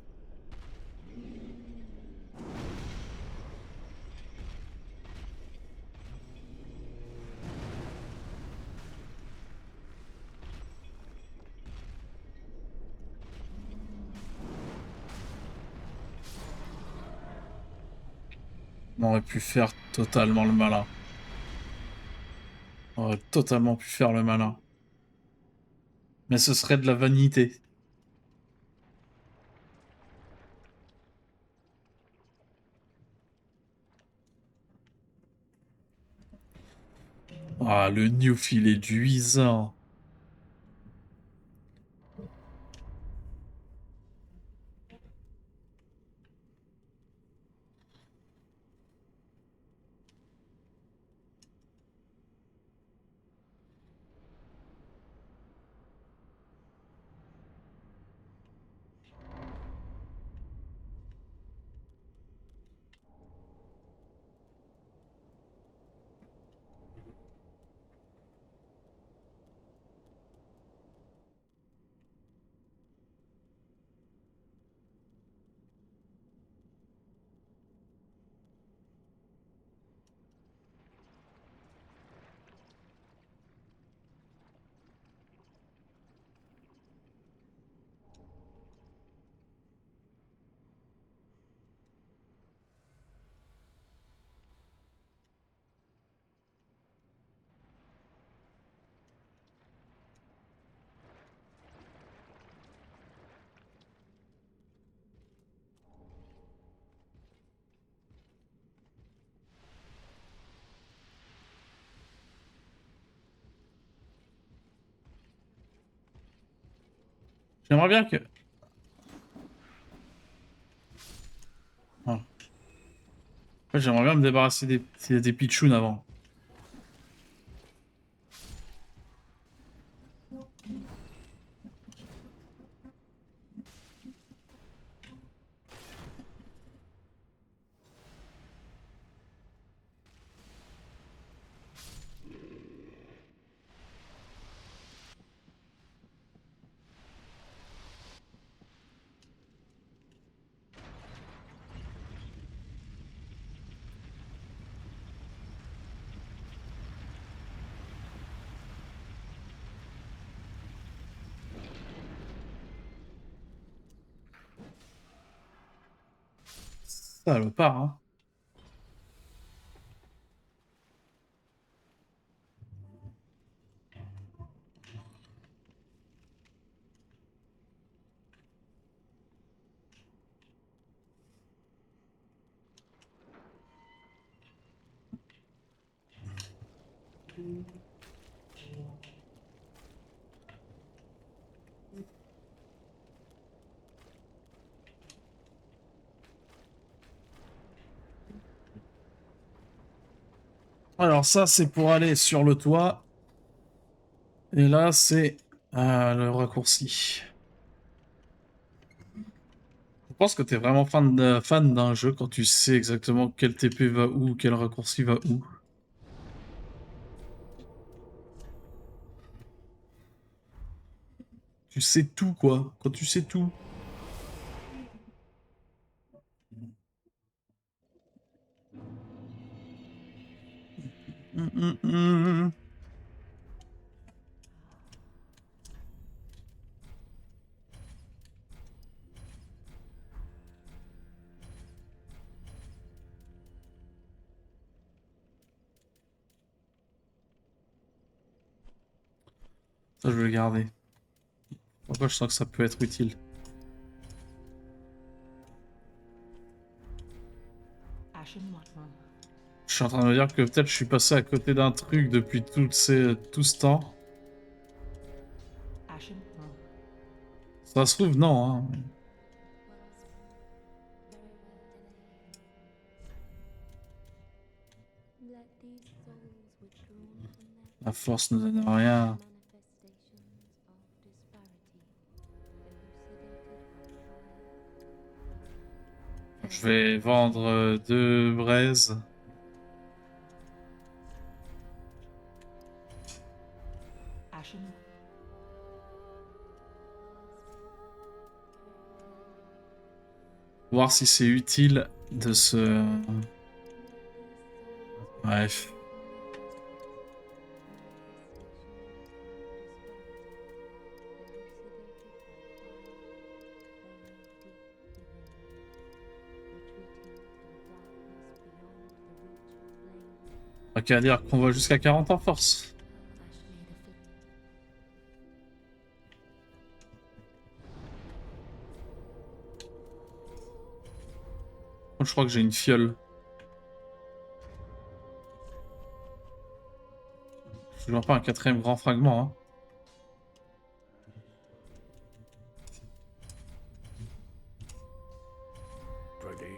On aurait pu faire totalement le malin. On aurait totalement pu faire le malin. Mais ce serait de la vanité. Ah, le new filet d'huisant. J'aimerais bien que... Ah. En fait, j'aimerais bien me débarrasser des pitchouns avant. Salopard, hein. Alors ça, c'est pour aller sur le toit. Et là, c'est le raccourci. Je pense que t'es vraiment fan d'un jeu quand tu sais exactement quel TP va où, quel raccourci va où. Tu sais tout, quoi. Quand tu sais tout. Hum, hum, hum. Ça, je vais le garder. Pourquoi je sens que ça peut être utile. Je suis en train de me dire que peut-être je suis passé à côté d'un truc depuis tout ce temps. Ça se trouve, non. Hein. Let these souls withdrawn from their La force ne donne rien. manifestations of disparity, elucidated by fire. Je vais vendre 2 braises. Voir si c'est utile de se... Bref. Ok, à dire qu'on va jusqu'à 40 en force. Je crois que j'ai une fiole. Je vois pas un 4e grand fragment. Hein. Ready?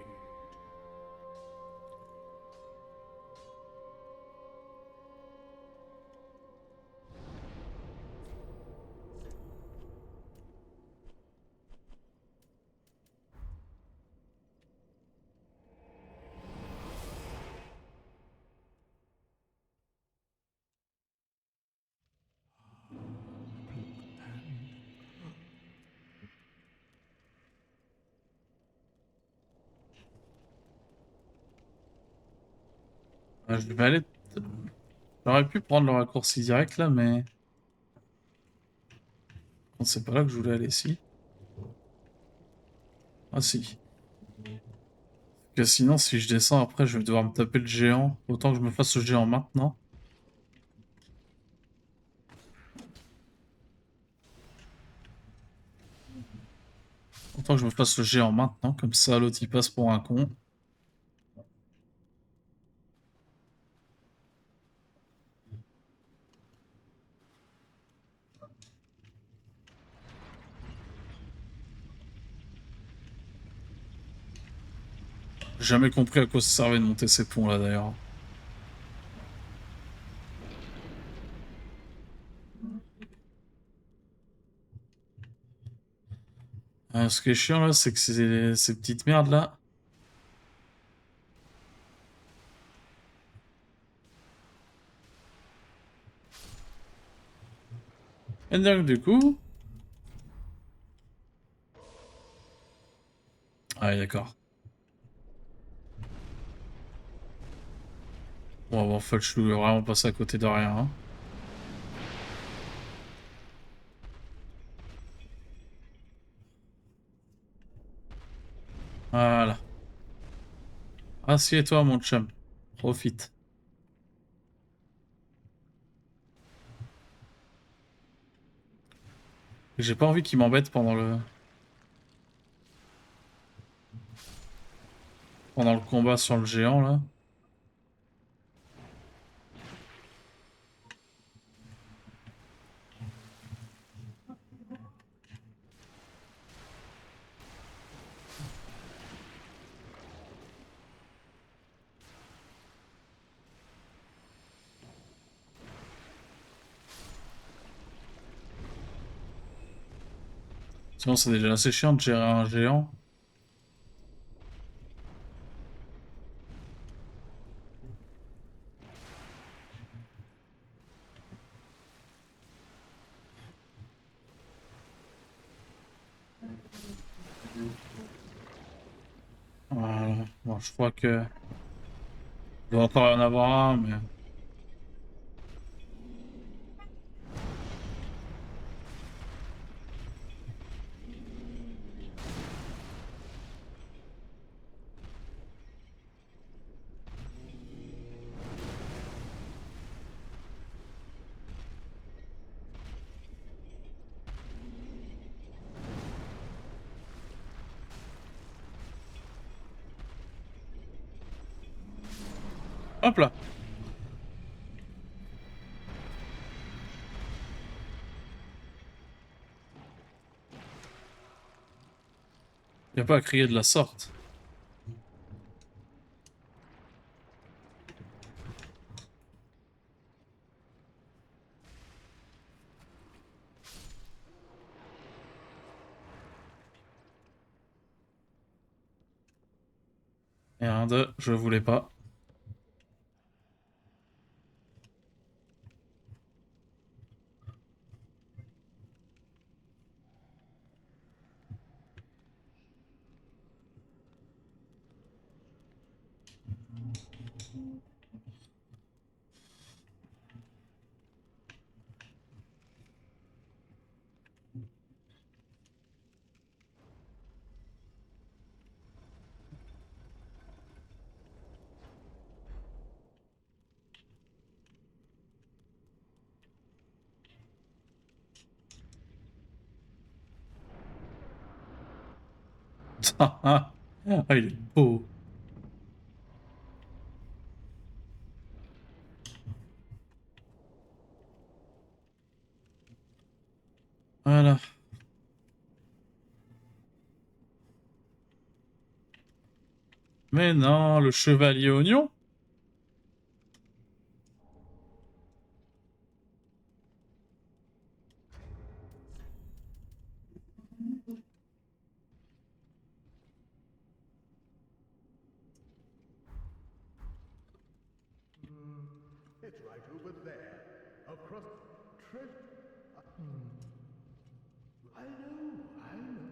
Je vais aller... J'aurais pu prendre le raccourci direct là, mais... C'est pas là que je voulais aller, si. Ah si. Que sinon, si je descends après, je vais devoir me taper le géant. Autant que je me fasse le géant maintenant. Autant que je me fasse le géant maintenant, comme ça l'autre il passe pour un con. J'ai jamais compris à quoi ça servait de monter ces ponts là d'ailleurs. Ce qui est chiant là, c'est que ces petites merdes là. Et donc du coup... Ah oui, d'accord. Bon, en fait, je suis vraiment passé à côté de rien. Hein. Voilà. Assieds-toi, mon chum. Profite. J'ai pas envie qu'il m'embête pendant le combat sur le géant là. Sinon, c'est déjà assez chiant de gérer un géant. Voilà. Bon, je crois que... Il doit encore y en avoir un, mais... Hop là. Y a pas à crier de la sorte. Merde, je voulais pas. Ah, il est beau. Voilà. Mais non, le chevalier oignon. It's right over there. Across treasure. I know, I know.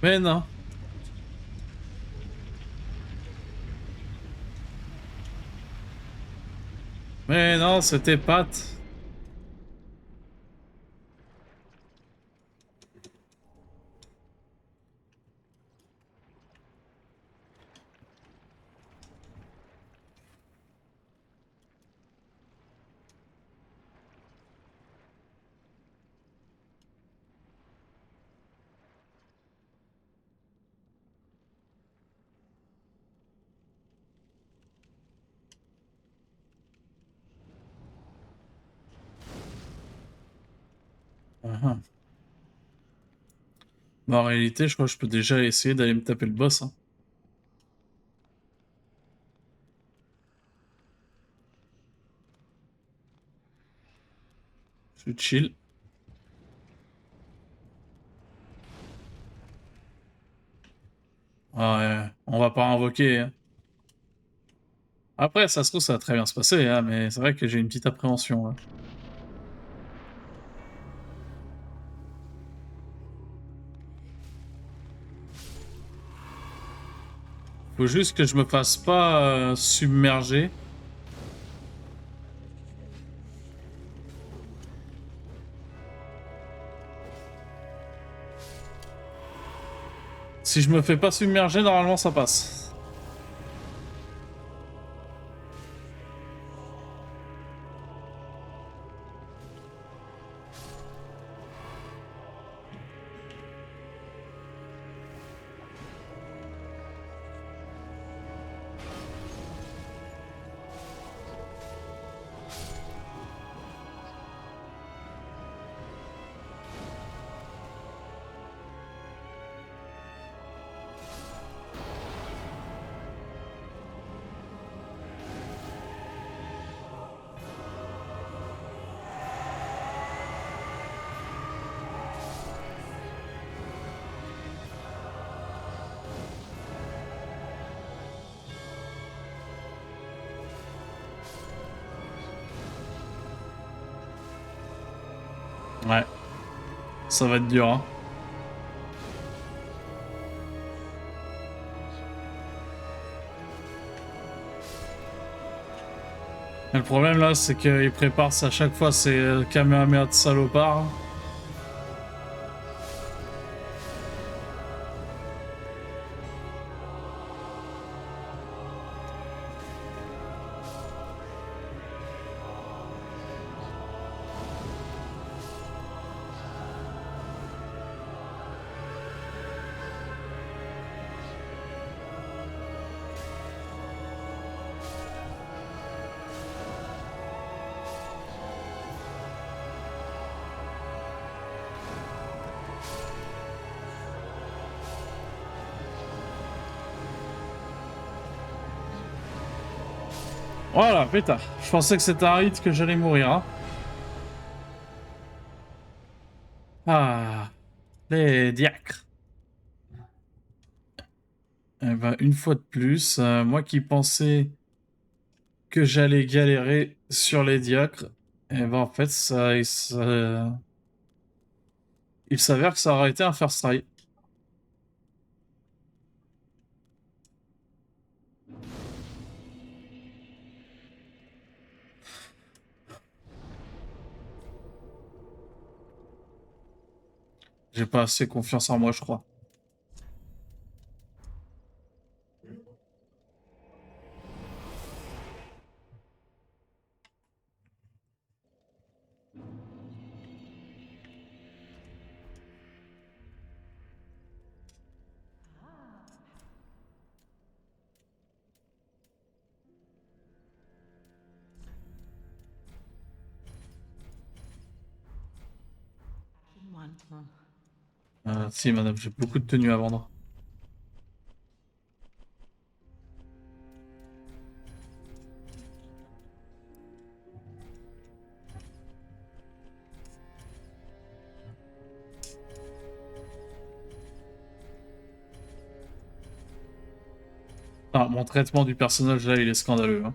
Mais non. Mais non, c'était Pat. Ah, bah, en réalité, je crois que je peux déjà essayer d'aller me taper le boss. Hein. Je suis chill. Ah ouais, on va pas invoquer. Hein. Après, ça se trouve, ça va très bien se passer, hein, mais c'est vrai que j'ai une petite appréhension. Hein. Faut juste que je me fasse pas submerger. Si je me fais pas submerger, normalement ça passe. Ouais, ça va être dur. Hein. Et le problème là, c'est qu'il prépare à chaque fois ses Kamehameha de salopard. Voilà, putain. Je pensais que c'était un hit que j'allais mourir, hein. Ah, les diacres. Eh ben, une fois de plus, moi qui pensais que j'allais galérer sur les diacres, eh ben, en fait, il s'avère que ça aurait été un first try. J'ai pas assez confiance en moi, je crois. Si, madame, j'ai beaucoup de tenues à vendre. Ah, mon traitement du personnage, là, il est scandaleux, hein.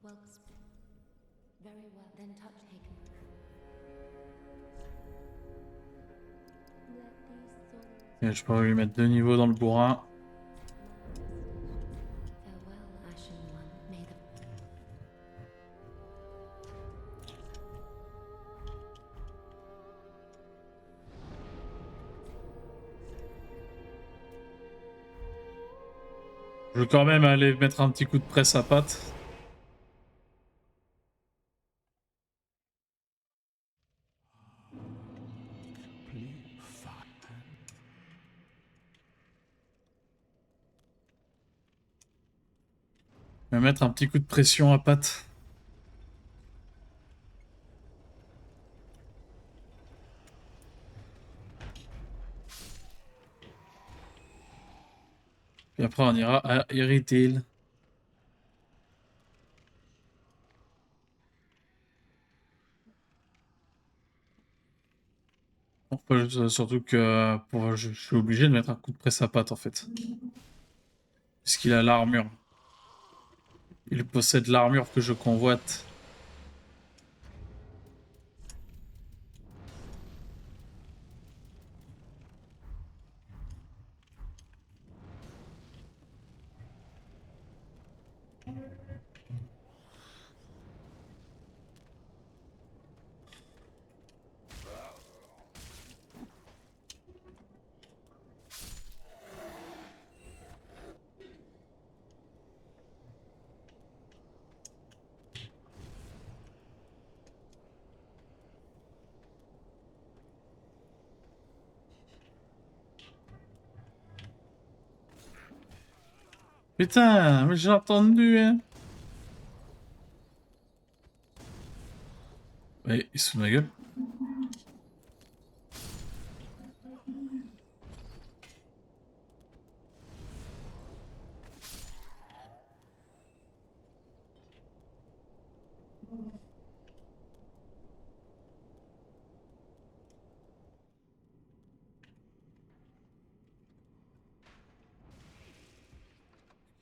Well, very well. Then touch taken. Let these souls Et je pourrais lui mettre 2 niveaux dans le bourrin. farewell, Ashen One. May the Je veux quand même aller mettre un petit coup de presse à patte. Please, fire. Je vais mettre un petit coup de pression à patte. Puis après, on ira à Irithil. Surtout que je suis obligé de mettre un coup de presse à patte, en fait. Puisqu'il a l'armure. Il possède l'armure que je convoite. Putain, mais j'ai entendu, hein. Ouais, il se fout de ma gueule.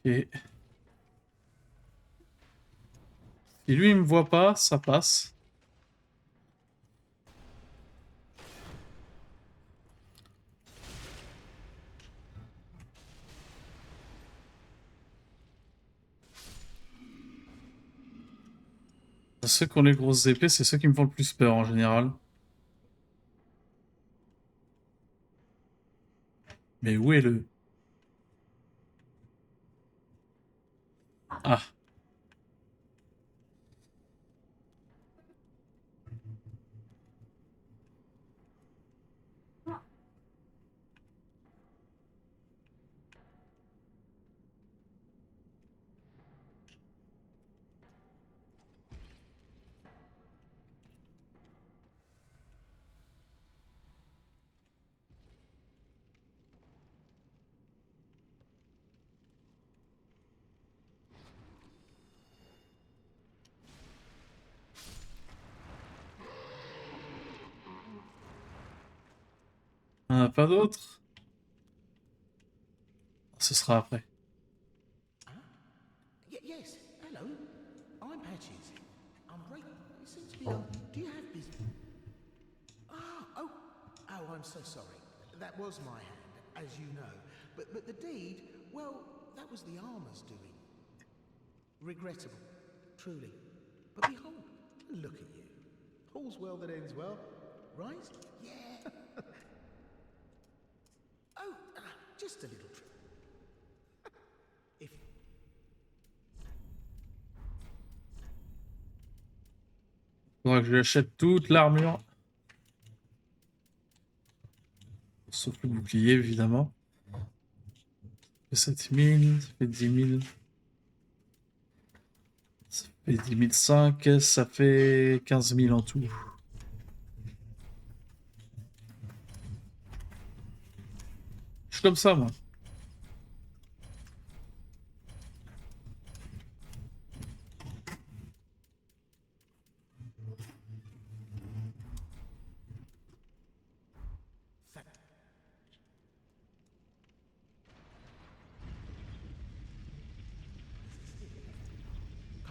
Et si lui, il me voit pas, ça passe. Ceux qui ont les grosses épées, c'est ceux qui me font le plus peur en général. Mais où est le... Ah, On a pas d'autres? Ce sera après. Yes, hello. I'm Patches. I'm right. You seem to be on. Do you have business? Oh, I'm so sorry. That was my hand, as you know. But the deed, well, that was the armor's doing. Regrettable, truly. But behold, look at you. All's well that ends well, right? Yeah. Oh, just a little trip. If Faudra que je lui achète toute l'armure. Sauf le bouclier, évidemment. Ça fait 7000, ça fait 10 000. Ça fait 10 500, ça fait 15 000 en tout. Je suis comme ça, moi.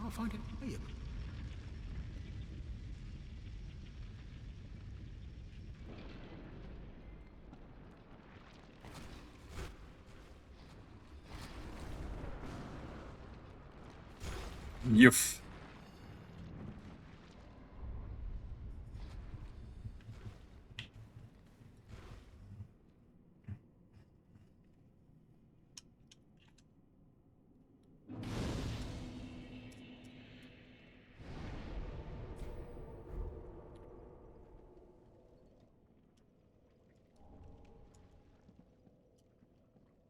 can't find it, are you? Youf.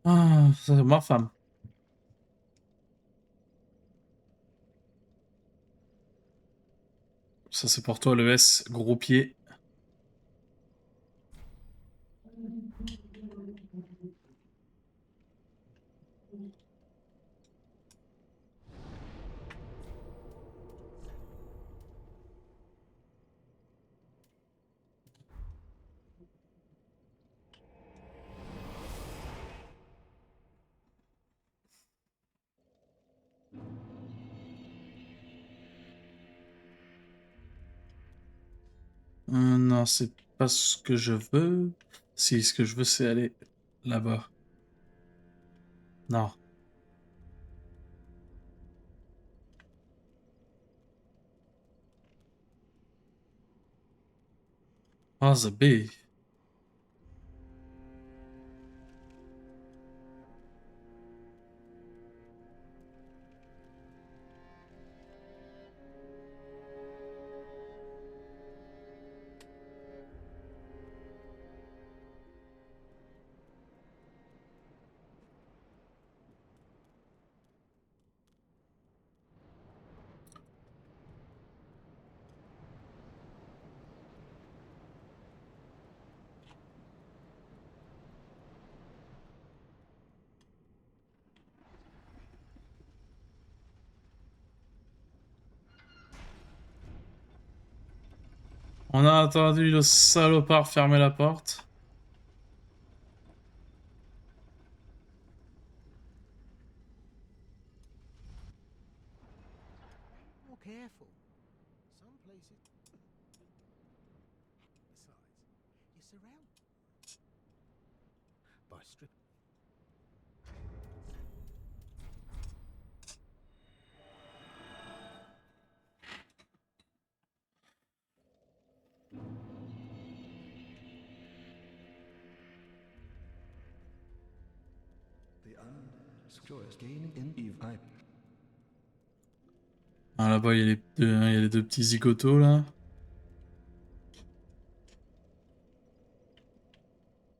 Ah, c'est ma femme. Ça, c'est pour toi, le S, gros pied. Non, c'est pas ce que je veux. Si, ce que je veux, c'est aller là-bas. Non. Ah, the B. On a entendu le salopard fermer la porte. More careful. Some places. Besides, you're surrounded by strip. The unjoyous gaining in Eve. Ah, là-bas, il y a les deux petits zigotos, là.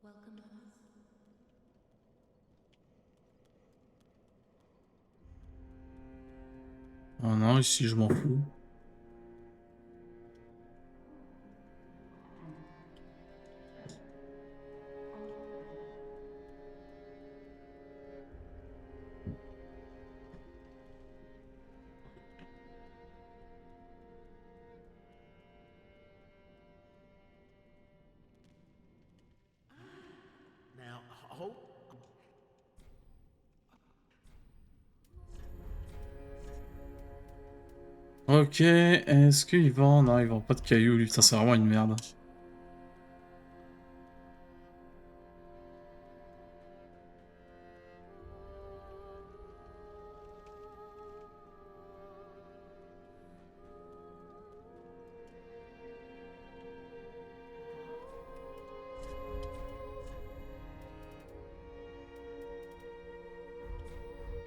Welcome to us. Oh non, ici, je m'en fous. Ok, est-ce qu'il vend? Non, il vend pas de cailloux, lui. Putain, c'est vraiment une merde.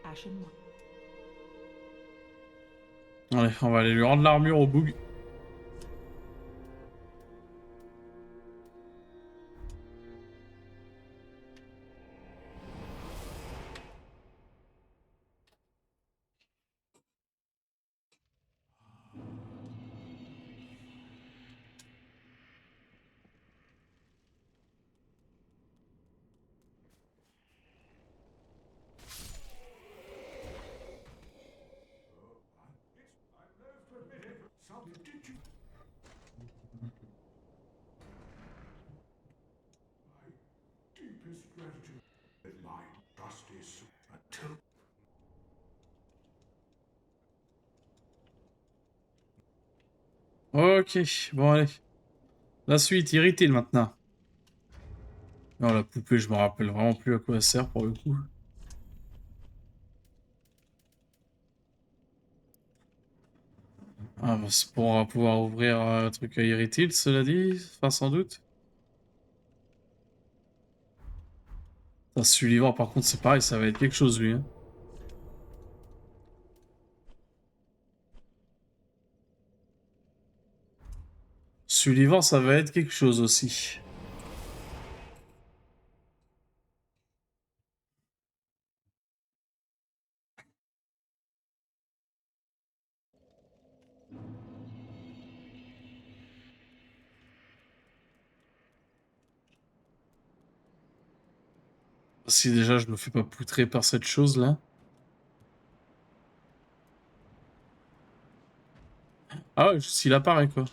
Ashen One. Allez, on va aller lui rendre l'armure au boug. Deepest gratitude that my trusty until Ok, bon allez. La suite, Irritil maintenant. Non, la poupée, je me rappelle vraiment plus à quoi elle sert pour le coup. Ah, bah, c'est pour pouvoir ouvrir un truc à Irritil, cela dit. Enfin, sans doute. Putain, Sullivan, par contre, c'est pareil, ça va être quelque chose, lui. Hein. Sullivan, ça va être quelque chose aussi. Si déjà je me fais pas poutrer par cette chose-là. Ah ouais, s'il apparaît, quoi.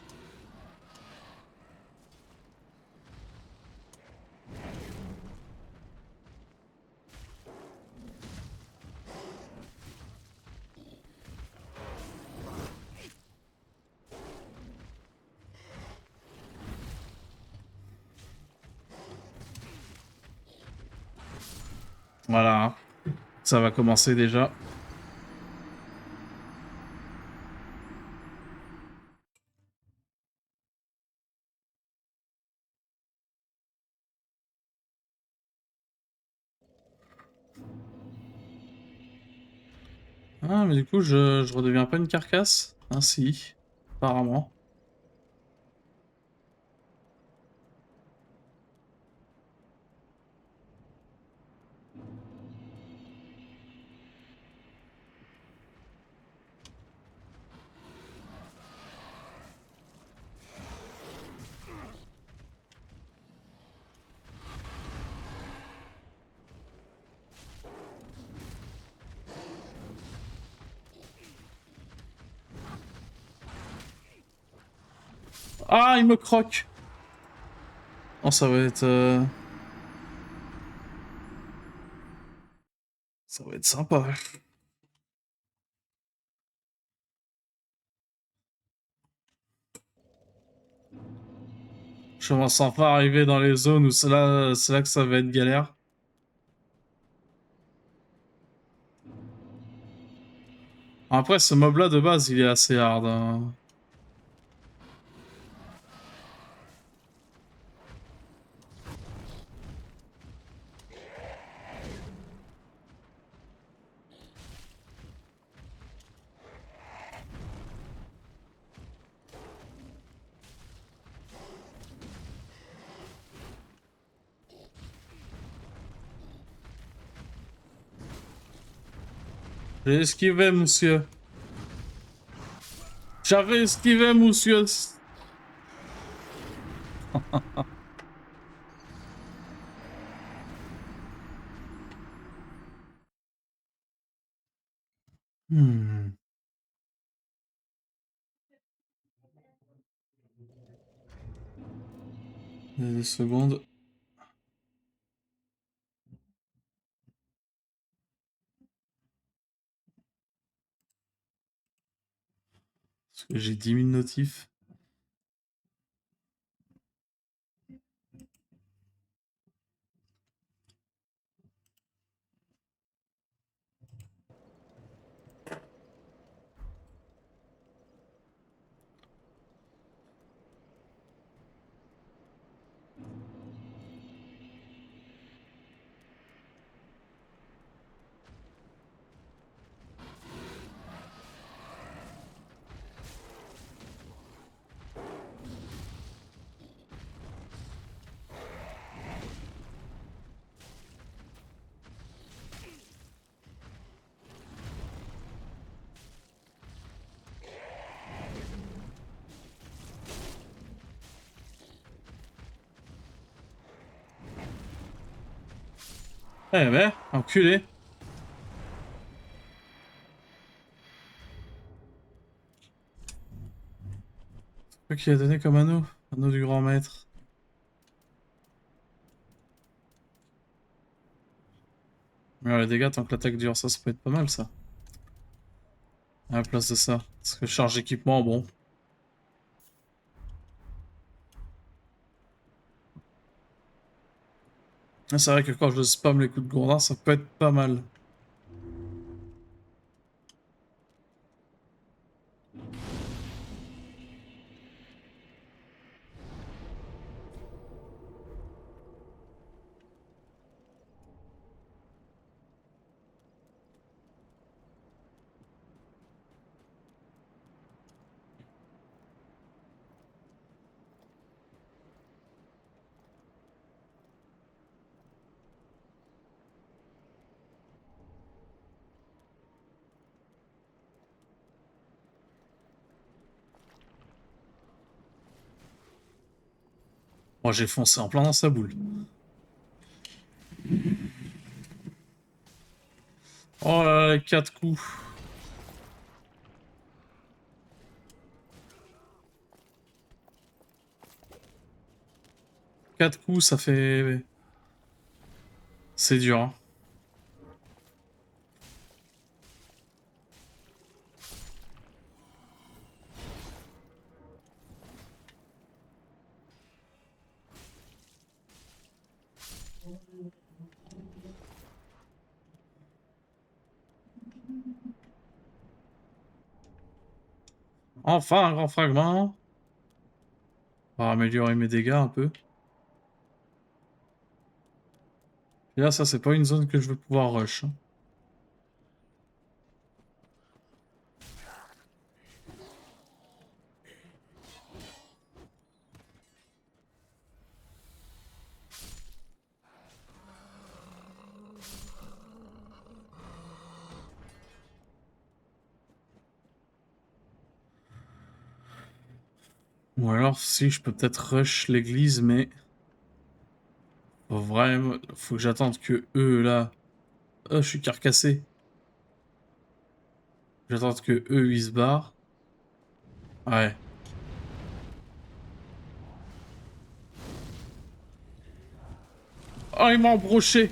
Voilà. Hein. Ça va commencer déjà. Ah, mais du coup, je redeviens pas une carcasse? Ah, si. Apparemment. Ah, il me croque! Oh, ça va être... Ça va être sympa. Je commence enfin à arriver dans les zones où c'est là que ça va être galère. Après, ce mob-là, de base, il est assez hard. Hein. J'ai esquivé, monsieur. J'avais esquivé, monsieur. Hmm. Deux secondes. Parce que j'ai 10 000 notifs. Eh ben, enculé. C'est quoi qu'il a donné comme anneau? Anneau du grand maître. Mais les dégâts, tant que l'attaque dure, ça peut être pas mal, ça. À la place de ça. Parce que charge d'équipement, bon. Ah, c'est vrai que quand je spam les coups de gourdin, ça peut être pas mal. Moi, j'ai foncé en plein dans sa boule. Oh là là, 4 coups. 4 coups, ça fait... C'est dur, hein. Enfin, un grand fragment. On va améliorer mes dégâts un peu. Et là, ça, c'est pas une zone que je vais pouvoir rush, hein. Ou alors, si, je peux peut-être rush l'église, mais... Faut vraiment... Faut que j'attende que eux, là... Oh, je suis carcassé. J'attends que eux, ils se barrent. Ouais. Oh, il m'a embroché.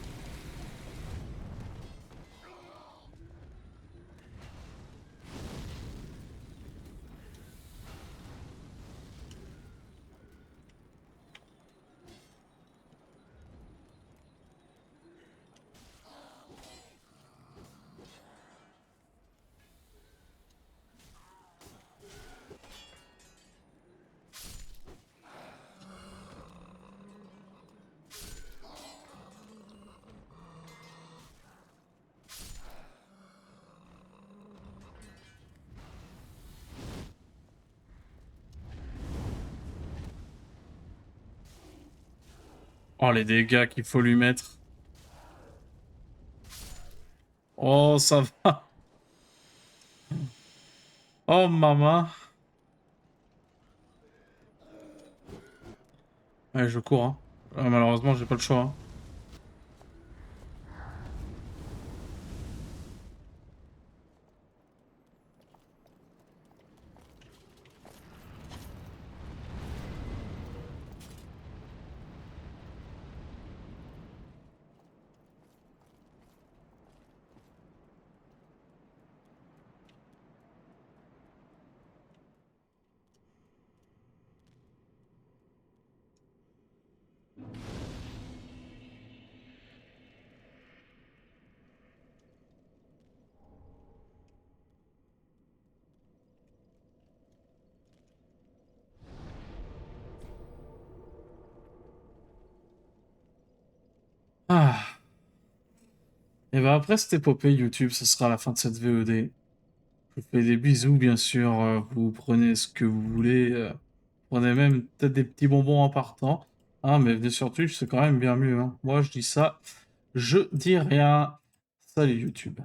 Oh, les dégâts qu'il faut lui mettre. Oh, ça va. Oh, maman. Ouais, je cours, hein. Malheureusement, j'ai pas le choix, hein. Et ben après cette épopée YouTube, ce sera la fin de cette VOD. Je vous fais des bisous, bien sûr. Vous prenez ce que vous voulez. Prenez même peut-être des petits bonbons en partant. Ah, mais venez sur Twitch, c'est quand même bien mieux, hein. Moi, je dis ça. Je dis rien. Salut YouTube.